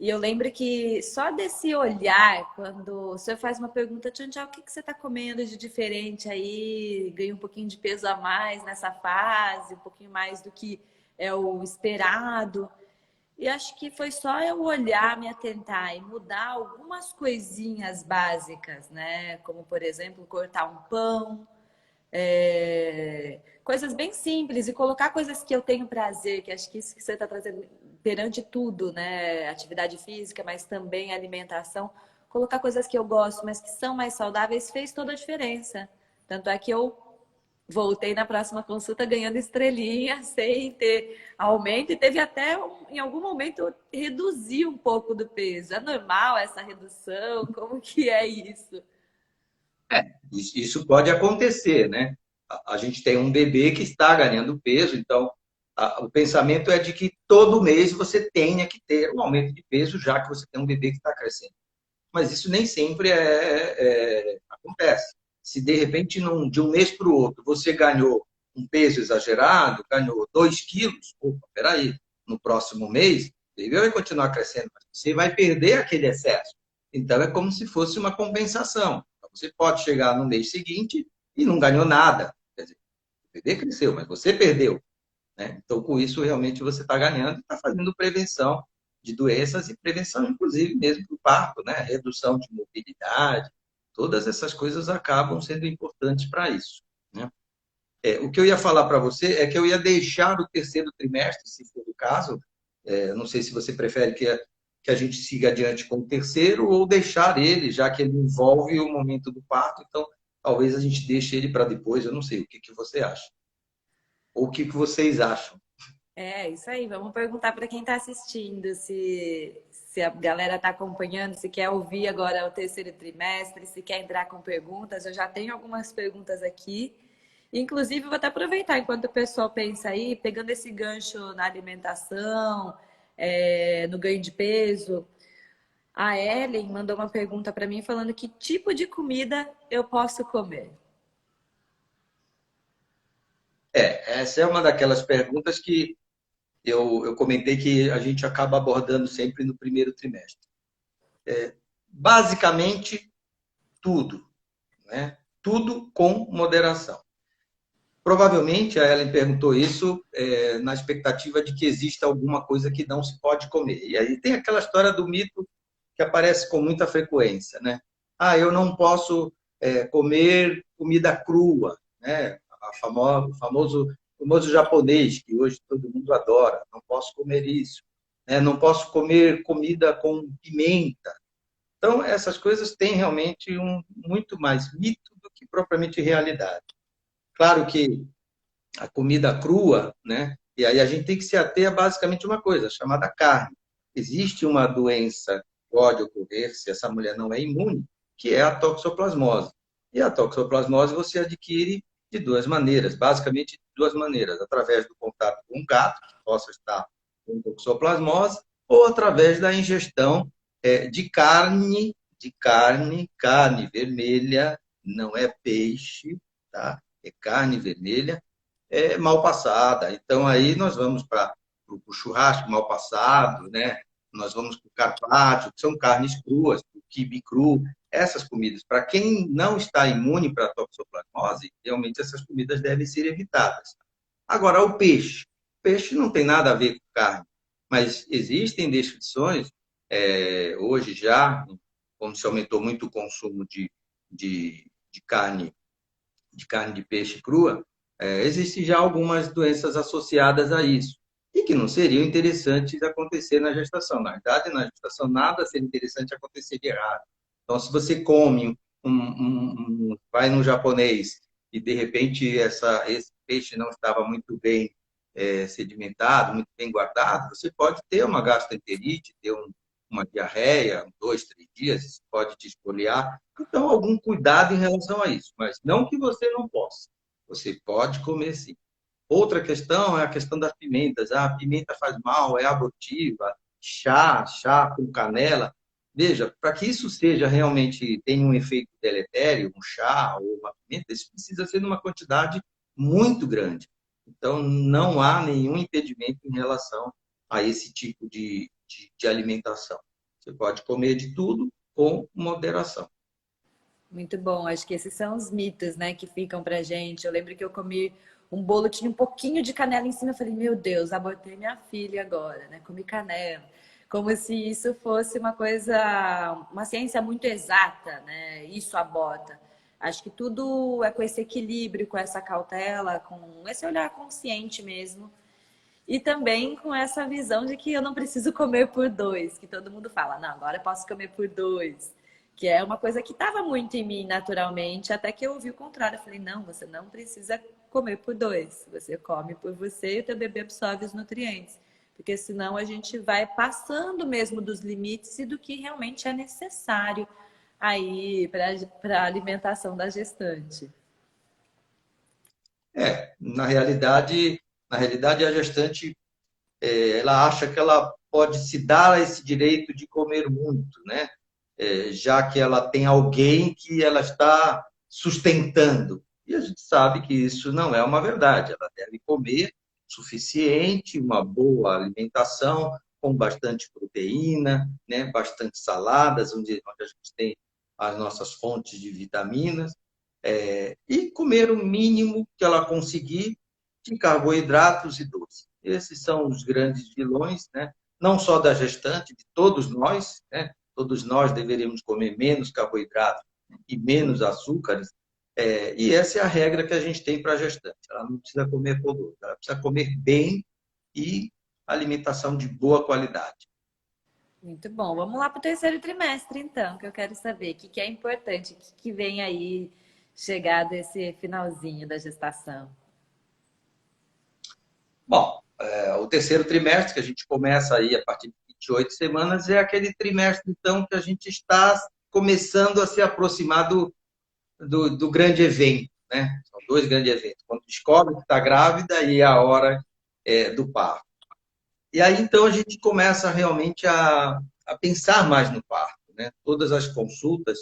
E eu lembro que só desse olhar, quando o senhor faz uma pergunta, Tchau, o que você está comendo de diferente aí? Ganha um pouquinho de peso a mais nessa fase, um pouquinho mais do que é o esperado. E acho que foi só eu olhar, me atentar e mudar algumas coisinhas básicas, né? Como, por exemplo, cortar um pão, coisas bem simples, e colocar coisas que eu tenho prazer, que acho que isso que você está trazendo perante tudo, né? Atividade física, mas também alimentação. Colocar coisas que eu gosto, mas que são mais saudáveis, fez toda a diferença. Tanto é que eu voltei na próxima consulta ganhando estrelinha, sem ter aumento, e teve até, em algum momento, reduzir um pouco do peso. É normal essa redução? Como que é isso? Isso pode acontecer, né? A gente tem um bebê que está ganhando peso, então o pensamento é de que todo mês você tenha que ter um aumento de peso, já que você tem um bebê que está crescendo. Mas isso nem sempre acontece. Se de repente, de um mês para o outro, você ganhou um peso exagerado, ganhou 2 quilos, opa, peraí, no próximo mês, o bebê vai continuar crescendo, mas você vai perder aquele excesso. Então, é como se fosse uma compensação. Você pode chegar no mês seguinte e não ganhou nada. Quer dizer, o bebê cresceu, mas você perdeu, né? Então, com isso, realmente você está ganhando e está fazendo prevenção de doenças e prevenção, inclusive, mesmo do parto, né? Redução de mobilidade, todas essas coisas acabam sendo importantes para isso, né? O que eu ia falar para você é que eu ia deixar o terceiro trimestre, se for o caso, não sei se você prefere que a gente siga adiante com o terceiro ou deixar ele, já que ele envolve o momento do parto, então talvez a gente deixe ele para depois, eu não sei, o que você acha? Ou o que vocês acham? É, isso aí. Vamos perguntar para quem está assistindo se a galera está acompanhando, se quer ouvir agora o terceiro trimestre, se quer entrar com perguntas. Eu já tenho algumas perguntas aqui. Inclusive, vou até aproveitar enquanto o pessoal pensa aí, pegando esse gancho na alimentação, no ganho de peso. A Ellen mandou uma pergunta para mim falando que tipo de comida eu posso comer. Essa é uma daquelas perguntas que eu comentei que a gente acaba abordando sempre no primeiro trimestre. Basicamente, tudo, né? tudo com moderação. Provavelmente a Ellen perguntou isso na expectativa de que exista alguma coisa que não se pode comer. E aí tem aquela história do mito que aparece com muita frequência, né? Ah, eu não posso comer comida crua, né? O famoso japonês, que hoje todo mundo adora. Não posso comer isso. Né? Não posso comer comida com pimenta. Então, essas coisas têm realmente muito mais mito do que propriamente realidade. Claro que a comida crua, né? E aí a gente tem que se ater a basicamente uma coisa, chamada carne. Existe uma doença que pode ocorrer se essa mulher não é imune, que é a toxoplasmose. E a toxoplasmose você adquire de duas maneiras, basicamente de duas maneiras, através do contato com um gato, que possa estar com toxoplasmose, ou através da ingestão carne vermelha, não é peixe, tá? É carne vermelha, mal passada. Então, aí nós vamos para o churrasco mal passado, né? Nós vamos para o carpaccio, que são carnes cruas, o quibe cru, essas comidas. Para quem não está imune para a toxoplasmose, realmente essas comidas devem ser evitadas. Agora, o peixe. O peixe não tem nada a ver com carne, mas existem descrições, hoje já, como se aumentou muito o consumo de carne de peixe crua, existem já algumas doenças associadas a isso, e que não seriam interessantes acontecer na gestação. Na verdade, na gestação, nada seria interessante acontecer de errado. Então, se você come, vai no japonês, e de repente esse peixe não estava muito bem sedimentado, muito bem guardado, você pode ter uma gastroenterite, ter uma diarreia, 2, 3 dias, isso pode te esfoliar. Então, algum cuidado em relação a isso, mas não que você não possa. Você pode comer sim. Outra questão é a questão das pimentas. Ah, a pimenta faz mal, é abortiva, chá com canela. Veja, para que isso seja realmente, tenha um efeito deletério, um chá ou uma pimenta, isso precisa ser numa quantidade muito grande. Então, não há nenhum impedimento em relação a esse tipo de alimentação. Você pode comer de tudo com moderação. Muito bom. Acho que esses são os mitos, né, que ficam pra gente. Eu lembro que eu comi um bolo, tinha um pouquinho de canela em cima. Eu falei, meu Deus, abortei minha filha agora, né? Comi canela. Como se isso fosse uma coisa, uma ciência muito exata, né? Isso aborta. Acho que tudo é com esse equilíbrio, com essa cautela, com esse olhar consciente mesmo. E também com essa visão de que eu não preciso comer por dois, que todo mundo fala, não, agora eu posso comer por dois. Que é uma coisa que estava muito em mim naturalmente, até que eu ouvi o contrário. Eu falei, não, você não precisa comer por dois. Você come por você e o teu bebê absorve os nutrientes. Porque senão a gente vai passando mesmo dos limites e do que realmente é necessário aí para a alimentação da gestante. Na realidade, a gestante ela acha que ela pode se dar esse direito de comer muito, né? Já que ela tem alguém que ela está sustentando. E a gente sabe que isso não é uma verdade. Ela deve comer o suficiente, uma boa alimentação, com bastante proteína, né? Bastante saladas, onde a gente tem as nossas fontes de vitaminas, e comer o mínimo que ela conseguir de carboidratos e doces. Esses são os grandes vilões, né? Não só da gestante, de todos nós, né? Todos nós deveríamos comer menos carboidratos e menos açúcares. E essa é a regra que a gente tem para a gestante. Ela não precisa comer por ela precisa comer bem e alimentação de boa qualidade. Muito bom. Vamos lá para o terceiro trimestre, então, que eu quero saber o que é importante, o que vem aí chegado esse finalzinho da gestação. Bom, o terceiro trimestre, que a gente começa aí a partir de 28 semanas, é aquele trimestre, então, que a gente está começando a se aproximar do grande evento, né? São dois grandes eventos. Quando descobre que está grávida e a hora do parto. E aí, então, a gente começa realmente a pensar mais no parto, né? Todas as consultas,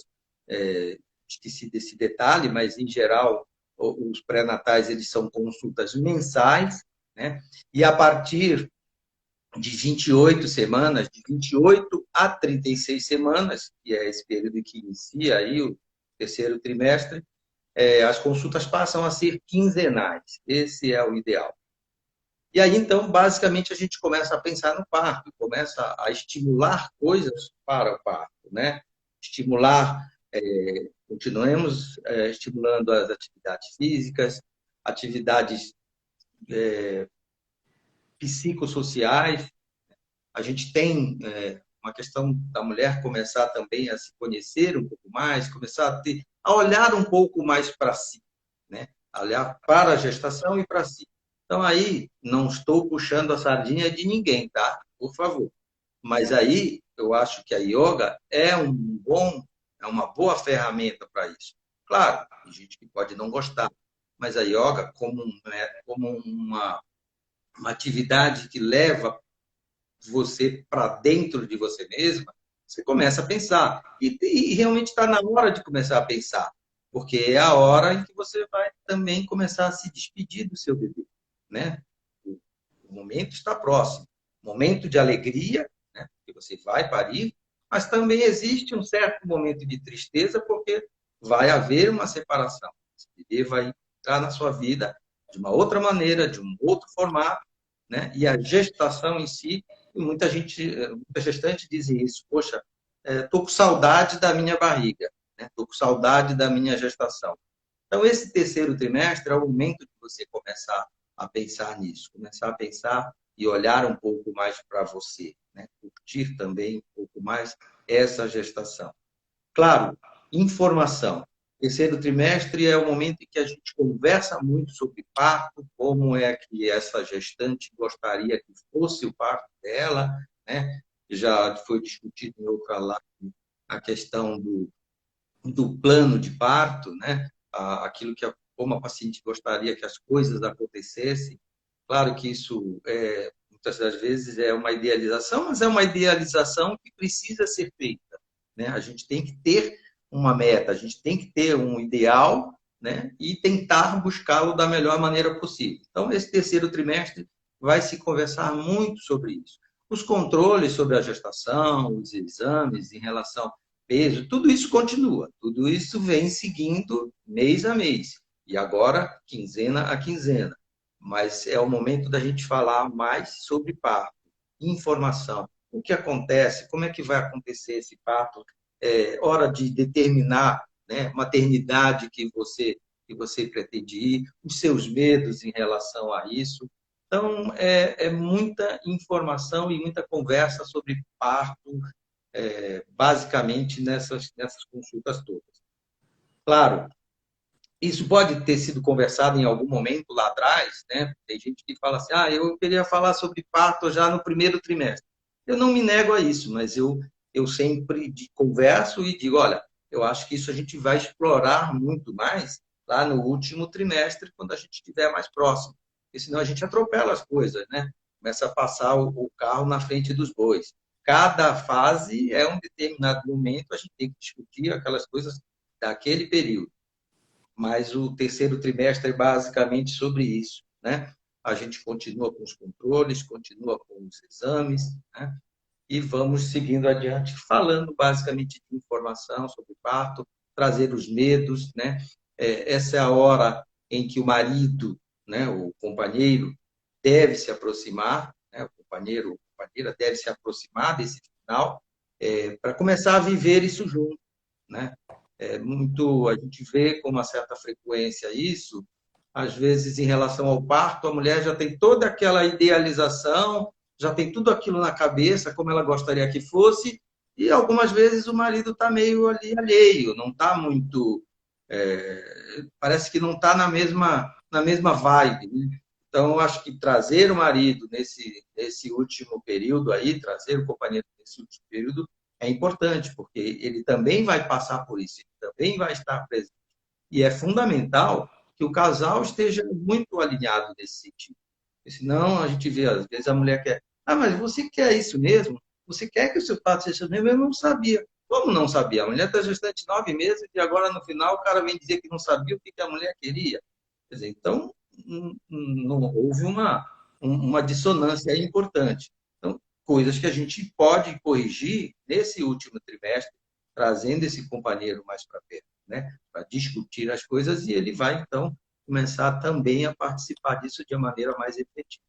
esqueci desse detalhe, mas, em geral, os pré-natais, eles são consultas mensais, né? E a partir de 28 semanas, de 28 a 36 semanas, que é esse período que inicia aí o terceiro trimestre, as consultas passam a ser quinzenais. Esse é o ideal. E aí, então, basicamente, a gente começa a pensar no parto, começa a estimular coisas para o parto, né? Estimular, continuemos estimulando as atividades físicas, atividades psicossociais. A gente tem uma questão da mulher começar também a se conhecer um pouco mais, começar a olhar um pouco mais para si, né? A olhar para a gestação e para si. Então, aí, não estou puxando a sardinha de ninguém, tá? Por favor. Mas aí, eu acho que a yoga é uma boa ferramenta para isso. Claro, tem gente que pode não gostar, mas a yoga, como uma atividade que leva você para dentro de você mesma, você começa a pensar. E realmente está na hora de começar a pensar, porque é a hora em que você vai também começar a se despedir do seu bebê, né? O momento está próximo. Momento de alegria, né? Porque você vai parir, mas também existe um certo momento de tristeza, porque vai haver uma separação. Esse bebê vai entrar na sua vida de uma outra maneira, de um outro formato, né? E a gestação em si, muita gestante dizem isso, poxa, estou com saudade da minha barriga, estou com saudade da minha gestação. Então, esse terceiro trimestre é o momento de você começar a pensar nisso, começar a pensar e olhar um pouco mais para você, né? Curtir também um pouco mais essa gestação. Claro, informação. Terceiro trimestre é o momento em que a gente conversa muito sobre parto, como é que essa gestante gostaria que fosse o parto dela, né? Já foi discutido em outra live a questão do plano de parto, né? Aquilo como a paciente gostaria que as coisas acontecessem. Claro que isso muitas das vezes é uma idealização, mas é uma idealização que precisa ser feita, né? A gente tem que ter uma meta, a gente tem que ter um ideal, né? E tentar buscá-lo da melhor maneira possível. Então, esse terceiro trimestre vai se conversar muito sobre isso. Os controles sobre a gestação, os exames em relação peso, tudo isso continua, tudo isso vem seguindo mês a mês. E agora, quinzena a quinzena. Mas é o momento da gente falar mais sobre parto, informação, o que acontece, como é que vai acontecer esse parto, hora de determinar, né, maternidade que você pretende ir, os seus medos em relação a isso. Então, é muita informação e muita conversa sobre parto, basicamente nessas consultas todas. Claro, isso pode ter sido conversado em algum momento lá atrás, né? Tem gente que fala assim, eu queria falar sobre parto já no primeiro trimestre. Eu não me nego a isso, mas eu sempre converso e digo, olha, eu acho que isso a gente vai explorar muito mais lá no último trimestre, quando a gente estiver mais próximo. Porque senão a gente atropela as coisas, né? Começa a passar o carro na frente dos bois. Cada fase é um determinado momento, a gente tem que discutir aquelas coisas daquele período. Mas o terceiro trimestre é basicamente sobre isso, né? A gente continua com os controles, continua com os exames, né? E vamos seguindo adiante, falando basicamente de informação sobre parto, trazer os medos, né? Essa é a hora em que o marido, né, o companheiro, deve se aproximar, né? O companheiro ou companheira deve se aproximar desse final, para começar a viver isso junto, né? A gente vê com uma certa frequência isso, às vezes em relação ao parto, a mulher já tem toda aquela idealização, já tem tudo aquilo na cabeça, como ela gostaria que fosse, e algumas vezes o marido está meio ali alheio, não está muito. Parece que não está na mesma vibe, né? Então, eu acho que trazer o marido nesse último período aí, trazer o companheiro nesse último período, é importante, porque ele também vai passar por isso, ele também vai estar presente. E é fundamental que o casal esteja muito alinhado nesse sentido. Porque senão a gente vê, às vezes a mulher quer, mas você quer isso mesmo? Você quer que o seu parto seja mesmo? Eu não sabia. Como não sabia? A mulher está gestante 9 meses e agora no final o cara vem dizer que não sabia o que a mulher queria. Quer dizer, então, não houve uma dissonância importante. Então, coisas que a gente pode corrigir nesse último trimestre, trazendo esse companheiro mais para perto, né? Para discutir as coisas e ele vai, então, começar também a participar disso de uma maneira mais efetiva.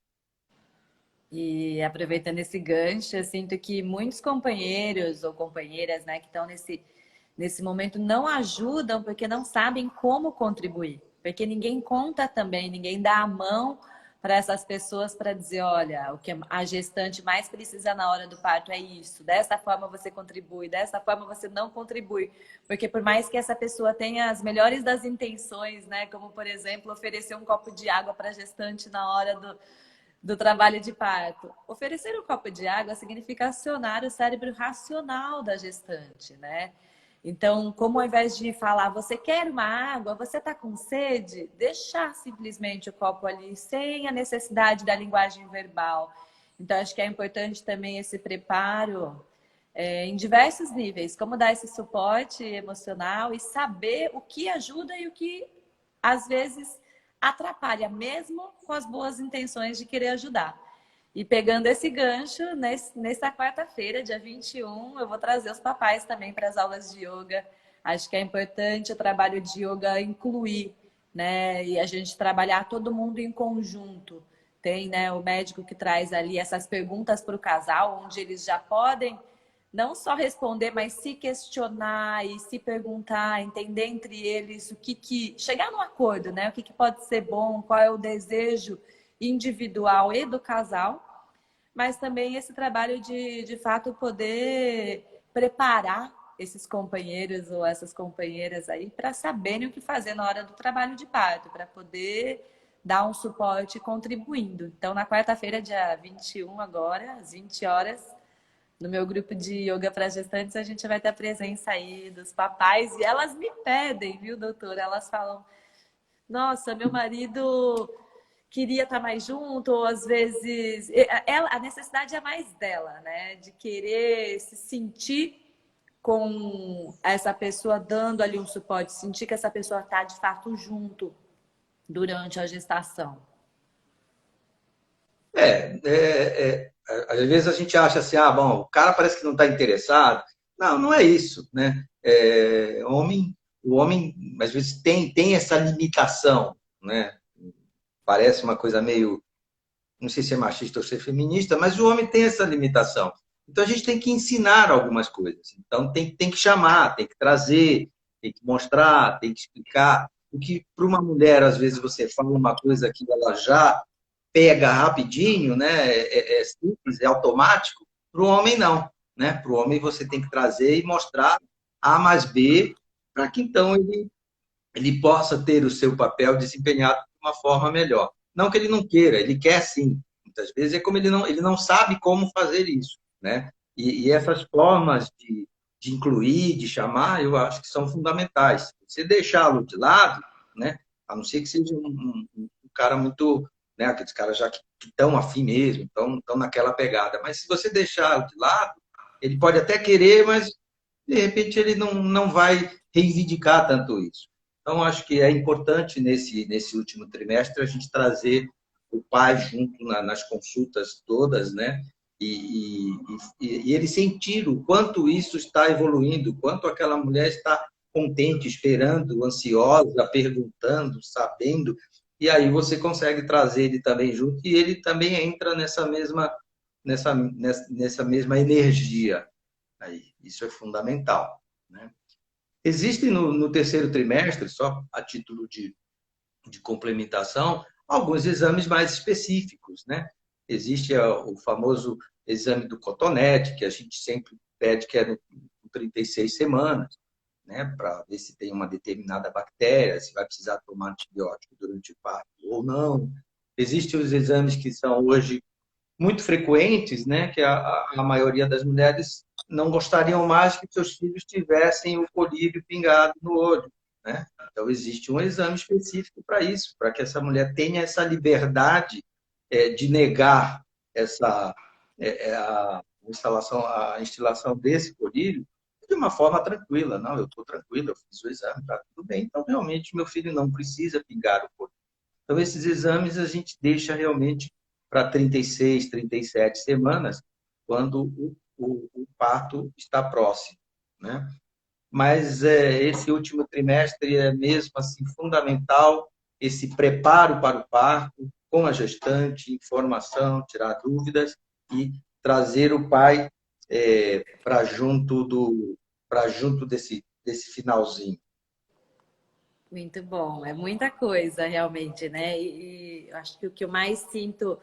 E aproveitando esse gancho, eu sinto que muitos companheiros ou companheiras, né, que estão nesse momento não ajudam porque não sabem como contribuir. Porque ninguém conta também, ninguém dá a mão para essas pessoas para dizer, olha, o que a gestante mais precisa na hora do parto é isso. Dessa forma você contribui, dessa forma você não contribui. Porque por mais que essa pessoa tenha as melhores das intenções, né, como por exemplo, oferecer um copo de água para a gestante na hora do trabalho de parto. Oferecer um copo de água significa acionar o cérebro racional da gestante, né? Então, como ao invés de falar, você quer uma água, você está com sede, deixar simplesmente o copo ali, sem a necessidade da linguagem verbal. Então, acho que é importante também esse preparo em diversos níveis, como dar esse suporte emocional e saber o que ajuda e o que, às vezes, atrapalha, mesmo com as boas intenções de querer ajudar. E pegando esse gancho, nessa quarta-feira, dia 21, eu vou trazer os papais também para as aulas de yoga. Acho que é importante o trabalho de yoga incluir, né? E a gente trabalhar todo mundo em conjunto. Tem, né, o médico que traz ali essas perguntas para o casal, onde eles já podem não só responder, mas se questionar e se perguntar, entender entre eles chegar num acordo, né? O que pode ser bom, qual é o desejo individual e do casal, mas também esse trabalho de fato poder preparar esses companheiros ou essas companheiras aí para saberem o que fazer na hora do trabalho de parto, para poder dar um suporte contribuindo. Então, na quarta-feira, dia 21 agora, às 20 horas, no meu grupo de yoga para gestantes, a gente vai ter a presença aí dos papais e elas me pedem, viu, doutora? Elas falam, nossa, meu marido queria estar mais junto, ou às vezes a necessidade é mais dela, né? De querer se sentir com essa pessoa dando ali um suporte, sentir que essa pessoa está de fato junto durante a gestação. Às vezes a gente acha assim, ah, bom, o cara parece que não está interessado. Não, não é isso, né? O homem às vezes tem essa limitação, né? Parece uma coisa meio, não sei se é machista ou se é feminista, mas o homem tem essa limitação. Então a gente tem que ensinar algumas coisas. Então tem que chamar, tem que trazer, tem que mostrar, tem que explicar. O que para uma mulher, às vezes, você fala uma coisa que ela já pega rapidinho, né? É simples, é automático. Para o homem, não. Né? Para o homem, você tem que trazer e mostrar A mais B, para que então ele possa ter o seu papel desempenhado de uma forma melhor. Não que ele não queira, ele quer sim. Muitas vezes é como ele não sabe como fazer isso. Né? E essas formas de incluir, de chamar, eu acho que são fundamentais. Se deixá-lo de lado, né? A não ser que seja um cara muito, né? Aqueles caras já que estão afim mesmo, estão naquela pegada. Mas se você deixá-lo de lado, ele pode até querer, mas de repente ele não vai reivindicar tanto isso. Então, acho que é importante nesse último trimestre a gente trazer o pai junto nas consultas todas, né? E ele sentir o quanto isso está evoluindo, o quanto aquela mulher está contente, esperando, ansiosa, perguntando, sabendo. E aí você consegue trazer ele também junto e ele também entra nessa mesma energia. Aí, isso é fundamental. Né? Existem no terceiro trimestre, só a título de complementação, alguns exames mais específicos. Né? Existe o famoso exame do cotonete, que a gente sempre pede que é com 36 semanas, né? Para ver se tem uma determinada bactéria, se vai precisar tomar antibiótico durante o parto ou não. Existem os exames que são hoje muito frequentes, né? Que a maioria das mulheres não gostariam mais que seus filhos tivessem o colírio pingado no olho. Né? Então, existe um exame específico para isso, para que essa mulher tenha essa liberdade de negar a instalação desse colírio de uma forma tranquila. Não, eu estou tranquila, eu fiz o exame, está tudo bem. Então, realmente, meu filho não precisa pingar o colírio. Então, esses exames a gente deixa realmente para 36, 37 semanas, quando o parto está próximo. Né? mas esse último trimestre é mesmo assim fundamental, esse preparo para o parto, com a gestante, informação, tirar dúvidas e trazer o pai para junto desse finalzinho. Muito bom, é muita coisa realmente, né? E eu acho que o que eu mais sinto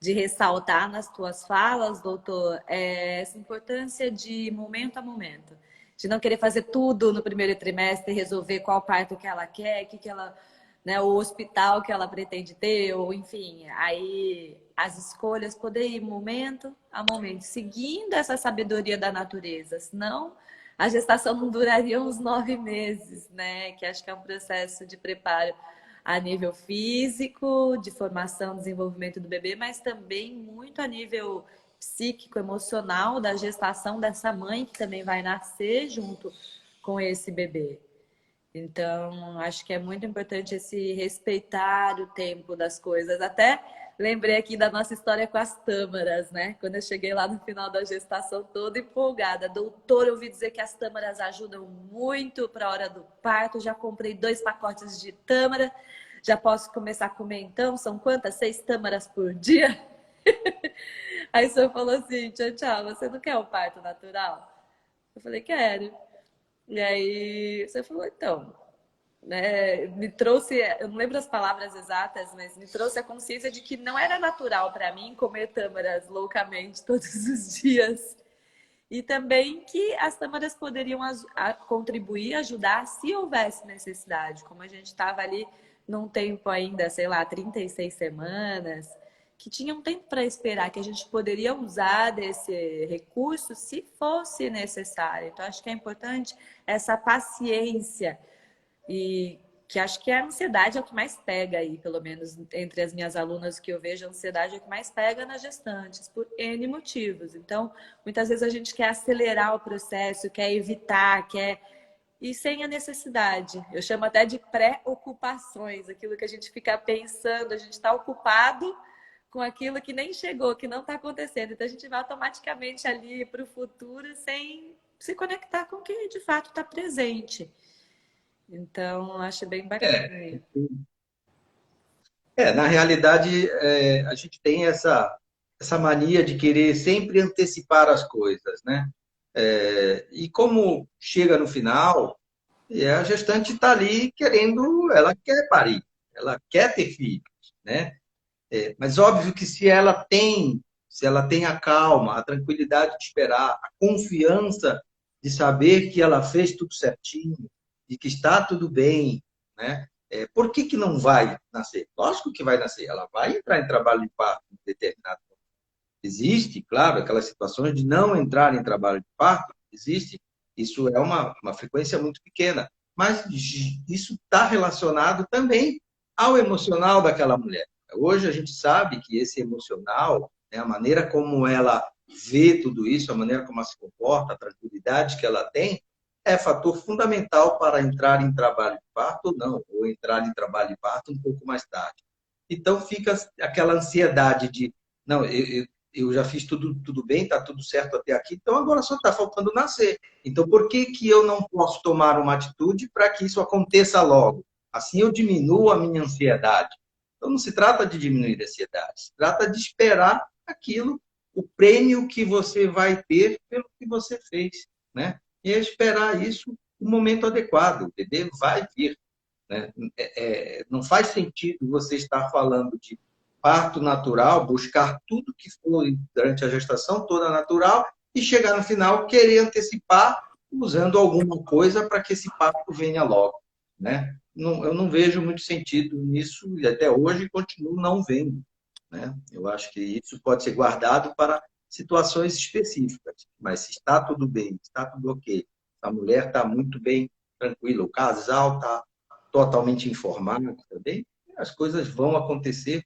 de ressaltar nas tuas falas, doutor, é essa importância de momento a momento, de não querer fazer tudo no primeiro trimestre, resolver qual parto que ela quer, que ela, né, o hospital que ela pretende ter, ou enfim, aí as escolhas poder ir momento a momento, seguindo essa sabedoria da natureza, senão a gestação não duraria uns 9 meses, né? Que acho que é um processo de preparo a nível físico, de formação, desenvolvimento do bebê, mas também muito a nível psíquico, emocional da gestação dessa mãe que também vai nascer junto com esse bebê. Então, acho que é muito importante esse respeitar o tempo das coisas. Até lembrei aqui da nossa história com as tâmaras, né? Quando eu cheguei lá no final da gestação, toda empolgada. Doutor, eu ouvi dizer que as tâmaras ajudam muito para a hora do parto. Já comprei 2 pacotes de tâmara. Já posso começar a comer então? São quantas? 6 tâmaras por dia? Aí o senhor falou assim, tchau, tchau, você não quer um parto natural? Eu falei, quero. E aí você falou, então, né, me trouxe, eu não lembro as palavras exatas, mas me trouxe a consciência de que não era natural para mim comer tâmaras loucamente todos os dias. E também que as tâmaras poderiam contribuir, ajudar se houvesse necessidade. Como a gente estava ali num tempo ainda, sei lá, 36 semanas, que tinha um tempo para esperar, que a gente poderia usar desse recurso se fosse necessário. Então, acho que é importante essa paciência e que acho que a ansiedade é o que mais pega aí, pelo menos entre as minhas alunas que eu vejo, a ansiedade é o que mais pega nas gestantes, por N motivos. Então, muitas vezes a gente quer acelerar o processo, quer evitar, quer... E sem a necessidade. Eu chamo até de pré-ocupações, aquilo que a gente fica pensando, a gente está ocupado com aquilo que nem chegou, que não está acontecendo. Então, a gente vai automaticamente ali para o futuro sem se conectar com o que de fato está presente. Então, acho bem bacana É, aí. na realidade, a gente tem essa mania de querer sempre antecipar as coisas, né? E como chega no final, a gestante está ali querendo, ela quer parir, ela quer ter filhos, né? Mas óbvio que se ela tem a calma, a tranquilidade de esperar, a confiança de saber que ela fez tudo certinho, de que está tudo bem, né? Por que não vai nascer? Lógico que vai nascer, ela vai entrar em trabalho de parto em determinado momento. Existe, claro, aquelas situações de não entrar em trabalho de parto, existe, isso é uma frequência muito pequena, mas isso está relacionado também ao emocional daquela mulher. Hoje a gente sabe que esse emocional, né, a maneira como ela vê tudo isso, a maneira como ela se comporta, a tranquilidade que ela tem, é fator fundamental para entrar em trabalho de parto ou não, ou entrar em trabalho de parto um pouco mais tarde. Então fica aquela ansiedade de, não, eu já fiz tudo bem, está tudo certo até aqui, então agora só está faltando nascer. Então por que eu não posso tomar uma atitude para que isso aconteça logo? Assim eu diminuo a minha ansiedade. Então, não se trata de diminuir a ansiedade, se trata de esperar aquilo, o prêmio que você vai ter pelo que você fez, né? E é esperar isso no momento adequado. O bebê vai vir, né? Não faz sentido você estar falando de parto natural, buscar tudo que foi durante a gestação toda natural e chegar no final querer antecipar usando alguma coisa para que esse parto venha logo, né? Não, eu não vejo muito sentido nisso e até hoje continuo não vendo, né? Eu acho que isso pode ser guardado para situações específicas, mas se está tudo bem, está tudo ok, a mulher está muito bem, tranquila, o casal está totalmente informado também, as coisas vão acontecer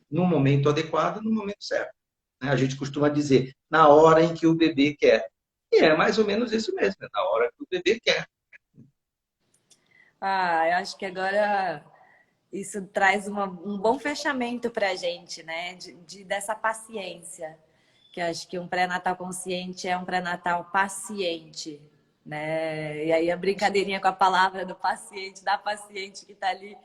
no momento adequado, no momento certo. Né? A gente costuma dizer, na hora em que o bebê quer. E é mais ou menos isso mesmo, é na hora que o bebê quer. Ah, eu acho que agora isso traz um bom fechamento para a gente, né? Dessa paciência. Que eu acho que um pré-natal consciente é um pré-natal paciente, né? E aí a brincadeirinha com a palavra do paciente, da paciente que está ali,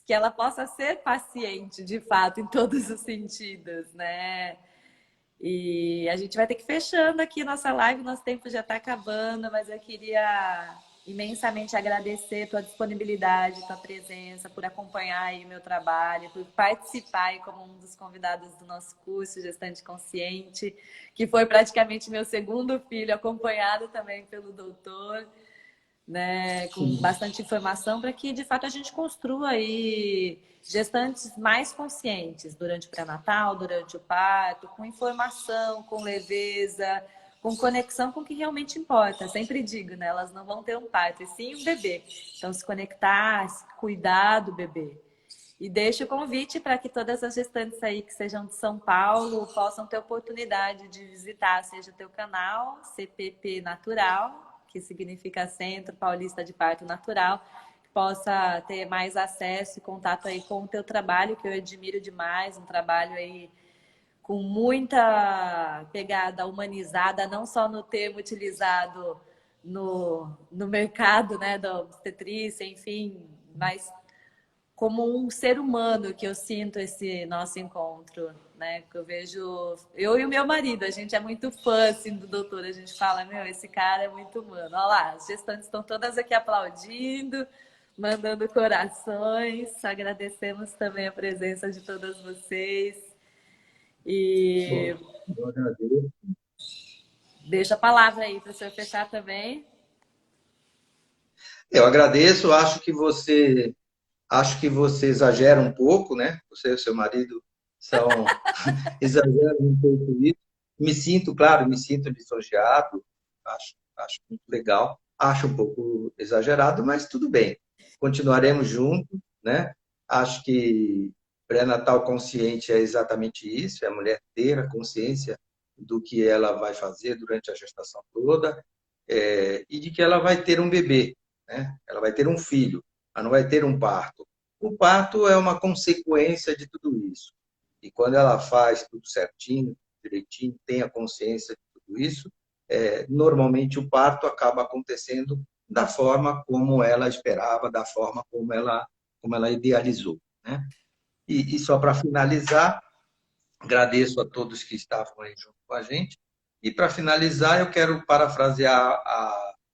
que ela possa ser paciente, de fato, em todos os sentidos, né? E a gente vai ter que ir fechando aqui nossa live, nosso tempo já está acabando, mas eu queria imensamente agradecer tua disponibilidade, tua presença, por acompanhar aí o meu trabalho, por participar aí como um dos convidados do nosso curso Gestante Consciente, que foi praticamente meu segundo filho, acompanhado também pelo doutor, né, com bastante informação para que, de fato, a gente construa aí gestantes mais conscientes durante o pré-natal, durante o parto, com informação, com leveza, com conexão com o que realmente importa. Sempre digo, né, elas não vão ter um parto, e sim um bebê. Então, se conectar, se cuidar do bebê. E deixo o convite para que todas as gestantes aí que sejam de São Paulo possam ter oportunidade de visitar, seja o teu canal, CPP Natural, que significa Centro Paulista de Parto Natural, que possa ter mais acesso e contato aí com o teu trabalho, que eu admiro demais, um trabalho aí com muita pegada humanizada, não só no termo utilizado no mercado, né, da obstetrícia, enfim, mas como um ser humano que eu sinto esse nosso encontro, né? Que eu vejo eu e o meu marido, a gente é muito fã assim, do doutor, a gente fala, meu, esse cara é muito humano. Olha lá, as gestantes estão todas aqui aplaudindo, mandando corações. Agradecemos também a presença de todas vocês e Eu agradeço. deixo a palavra aí para o senhor fechar também. Eu agradeço, acho que você exagera um pouco, né? Você e o seu marido são exageram um pouco isso. Claro, me sinto lisonjeado, acho muito legal. Acho um pouco exagerado, mas tudo bem. Continuaremos juntos, né? Acho que pré-natal consciente é exatamente isso, é a mulher ter a consciência do que ela vai fazer durante a gestação toda, e de que ela vai ter um bebê, né? Ela vai ter um filho, ela não vai ter um parto. O parto é uma consequência de tudo isso. E quando ela faz tudo certinho, direitinho, tem a consciência de tudo isso, normalmente o parto acaba acontecendo da forma como ela esperava, da forma como ela idealizou, né? E só para finalizar, agradeço a todos que estavam aí junto com a gente. E para finalizar, eu quero parafrasear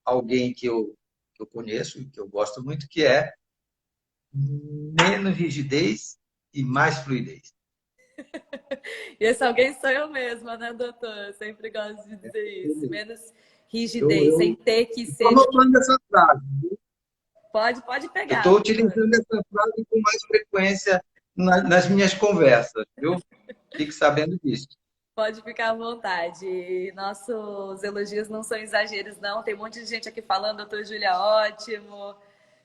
alguém que eu conheço, que eu gosto muito, que é menos rigidez e mais fluidez. E esse alguém sou eu mesma, né, doutor? Eu sempre gosto de dizer isso. Menos Eu rigidez, sem ter que estou ser. anotando essa frase. Pode Eu pegar, estou doutor. utilizando essa frase com mais frequência nas minhas conversas, viu? Fique sabendo disso. Pode ficar à vontade. E nossos elogios não são exageros, não. Tem um monte de gente aqui falando, doutor Júlia, ótimo.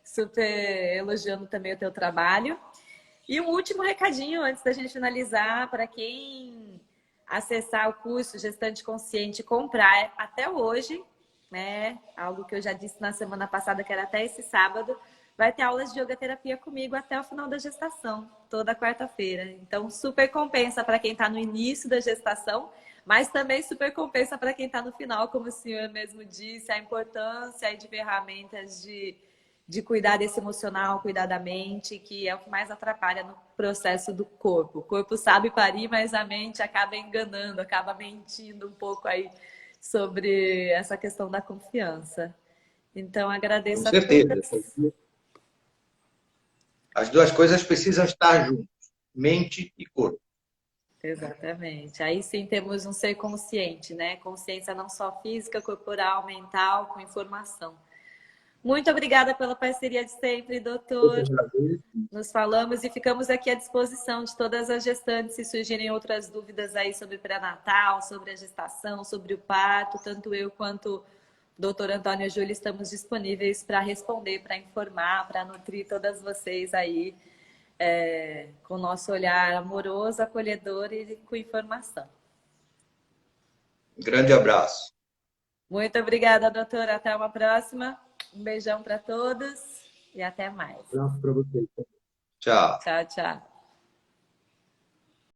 Super elogiando também o teu trabalho. E um último recadinho antes da gente finalizar, para quem acessar o curso Gestante Consciente e comprar até hoje, né? Algo que eu já disse na semana passada, que era até esse sábado, vai ter aulas de yoga terapia comigo até o final da gestação, toda quarta-feira. Então, super compensa para quem está no início da gestação, mas também super compensa para quem está no final, como o senhor mesmo disse, a importância aí de ferramentas de cuidar desse emocional, cuidar da mente, que é o que mais atrapalha no processo do corpo. O corpo sabe parir, mas a mente acaba enganando, acaba mentindo um pouco aí sobre essa questão da confiança. Então, Com agradeço a certeza. todas. As duas coisas precisam estar juntas, mente e corpo. Exatamente. Aí sim temos um ser consciente, né? Consciência não só física, corporal, mental, com informação. Muito obrigada pela parceria de sempre, Eu que doutor. agradeço. Nos falamos e ficamos aqui à disposição de todas as gestantes se surgirem outras dúvidas aí sobre pré-natal, sobre a gestação, sobre o parto, tanto eu quanto o doutor Antônio e Júlia estamos disponíveis para responder, para informar, para nutrir todas vocês aí com o nosso olhar amoroso, acolhedor e com informação. Grande abraço. Muito obrigada, doutora. Até uma próxima. Um beijão para todos e até mais. Um abraço para vocês. Tchau. Tchau, tchau.